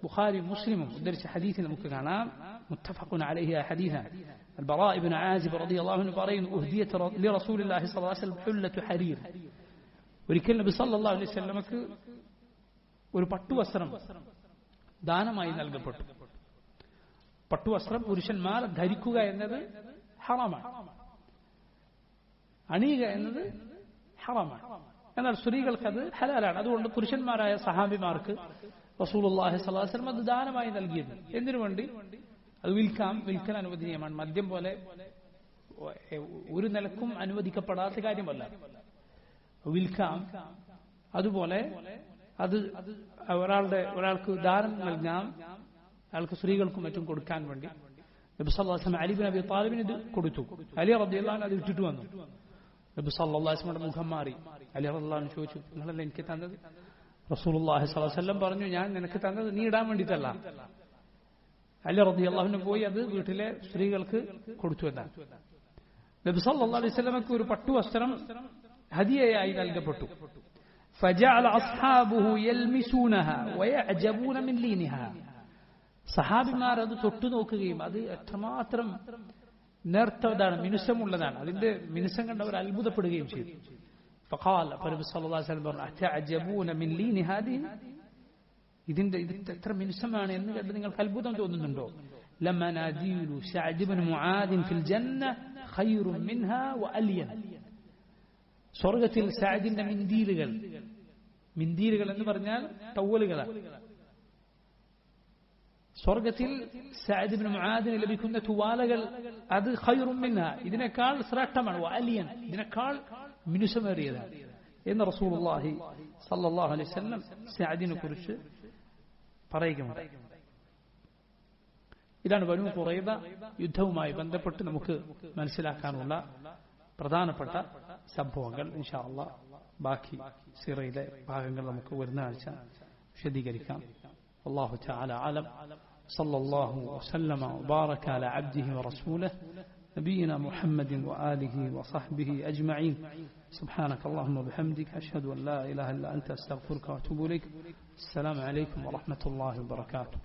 ബുഖാരി മുസ്ലിമും ഉദ്ധരിച്ച ഹദീസിൽ നമുക്ക് കാണാം, മുത്തഫഖുൻ അലൈഹി ഹദീസാണ്. البراء بن عازب رضي الله عنه പറയുന്നു, ഉഹ്ദിയത ലറസൂലില്ലാഹി സ്വല്ലല്ലാഹു അലൈഹി വസല്ലം ഹുല്ലത്തു ഹരീർ. ഒരിക്കൽ നബി സല്ലല്ലാഹു അലൈഹി വസല്ലമക്ക് ഒരു പട്ടുവസ്ത്രം ദാനമായി നൽകപ്പെട്ടു. പട്ടുവസ്ത്രം പുരുഷന്മാർ ധരിക്കുക എന്നത് ഹറാമാണ്, അണിയുക എന്നത് ഹറാമാണ്. എന്നാൽ സ്ത്രീകൾക്ക് അത് ഹലാലാണ്. അതുകൊണ്ട് പുരുഷന്മാരായ സഹാബിമാർക്ക് റസൂലുള്ളാഹി സ്വല്ലല്ലാഹു അലൈഹി വസല്ലം അത് ദാനമായി നൽകിയത്. എന്തിനു വേണ്ടി? അത് വിൽക്കാൻ അനുവദനീയമാണ്. മദ്യം പോലെ ഒരു നിലക്കും അനുവദിക്കപ്പെടാത്ത കാര്യമല്ല. വിൽക്കാം. അതുപോലെ അത് ഒരാൾക്ക് ദാനം നൽകാം, അയാൾക്ക് സ്ത്രീകൾക്കും മറ്റും കൊടുക്കാൻ വേണ്ടി. നബി സല്ലല്ലാഹു അലൈഹി വസല്ലം അലി ബിൻ അബി താലിബിന് ഇത് കൊടുത്തു. അലി റളിയല്ലാഹു അൻഹു അത് ഇട്ടിട്ട് വന്നു. നബി സല്ലല്ലാഹു അലൈഹി വസല്ലം മുഖം മാറി. അലി റളിയല്ലാഹു അൻഹു ചോദിച്ചു, നിങ്ങളല്ലേ എനിക്ക് തന്നത്? റസൂലുള്ളാഹി സ്വല്ലല്ലാഹു അലൈഹി വസല്ലം പറഞ്ഞു, ഞാൻ നിനക്ക് തന്നത് നീ ഇടാൻ വേണ്ടിയിട്ടല്ല. അലി റളിയല്ലാഹു അൻഹു പോയി അത് വീട്ടിലെ സ്ത്രീകൾക്ക് കൊടുത്തു എന്നാണ്. നബി സല്ലല്ലാഹു അലൈഹി വസല്ലമക്ക് ഒരു പട്ടുവസ്ത്രം ഹദിയയായി നൽകപ്പെട്ടു. فجعل أصحابه يلمسونها ويعجبون من لينها. സഹാബിമാർ അത് തൊട്ടു നോക്കുകയും അത് എത്രമാത്രം നേർത്തതാണ്, മിനുസമുള്ളതാണ്, അതിന്റെ മിനുസം കണ്ട് അവർ അത്ഭുതപ്പെടുകയും ചെയ്തു. فقال നബി സല്ലല്ലാഹു അലൈഹി വസല്ലം പറഞ്ഞു, أتعجبون من لين هذه. ഇതിന്റെ എത്ര മിനുസമാണ് എന്ന് കണ്ട് നിങ്ങൾക്ക് അത്ഭുതം തോന്നുന്നുണ്ടോ? لمناديل سعد بن معاذ في الجنة خير منها وألين. സ്വർഗത്തിൽ സഅദിന്റെ മിന്ദീലുകൾ എന്ന് പറഞ്ഞാൽ ടവലുകളാണ്. സ്വർഗത്തിൽ സഅദ് ഇബ്നു മുആദിന് ലഭിക്കുന്ന തുവാലകൾ അത് ഖൈറും മിൻഹ, ഇതിനേക്കാൾ ശ്രേഷ്ഠമാണ്. വഅലിയൻ, ഇതിനേക്കാൾ മിനുസമേറിയതാണ് എന്ന് റസൂലുള്ളാഹി സ്വല്ലല്ലാഹു അലൈഹി വസല്ലം സഅദിനെ കുറിച്ച് പറയുകയുണ്ടായി. ഇതാണ് ബനൂ ഖുറൈദ യുദ്ധവുമായി ബന്ധപ്പെട്ട് നമുക്ക് മനസ്സിലാക്കാനുള്ള പ്രധാനപ്പെട്ട സംഭവങ്ങൾ. ഇൻഷാ അല്ലാഹ് ബാക്കി സിറയിലെ ഭാഗങ്ങൾ നമുക്ക് വരുന്ന ആഴ്ച വിശദീകരിക്കാം. അല്ലാഹു തആല അലം. സല്ലല്ലാഹു വസല്ലമ വബാറക അലാ അബ്ദിഹി വറസൂലിഹി നബിയിനാ മുഹമ്മദിൻ വആലിഹി വസഹ്ബിഹി അജ്മഈൻ. സുബ്ഹാനക അല്ലാഹുമ്മ വബിഹംദിക അഷ്ഹദു അൻ ലാ ഇലാഹ ഇല്ല അൻത അസ്തഗ്ഫിറുക വഅതൂബു ഇലൈക്. അസ്സലാമു അലൈക്കും വറഹ്മത്തുള്ളാഹി വബറകാതുഹു.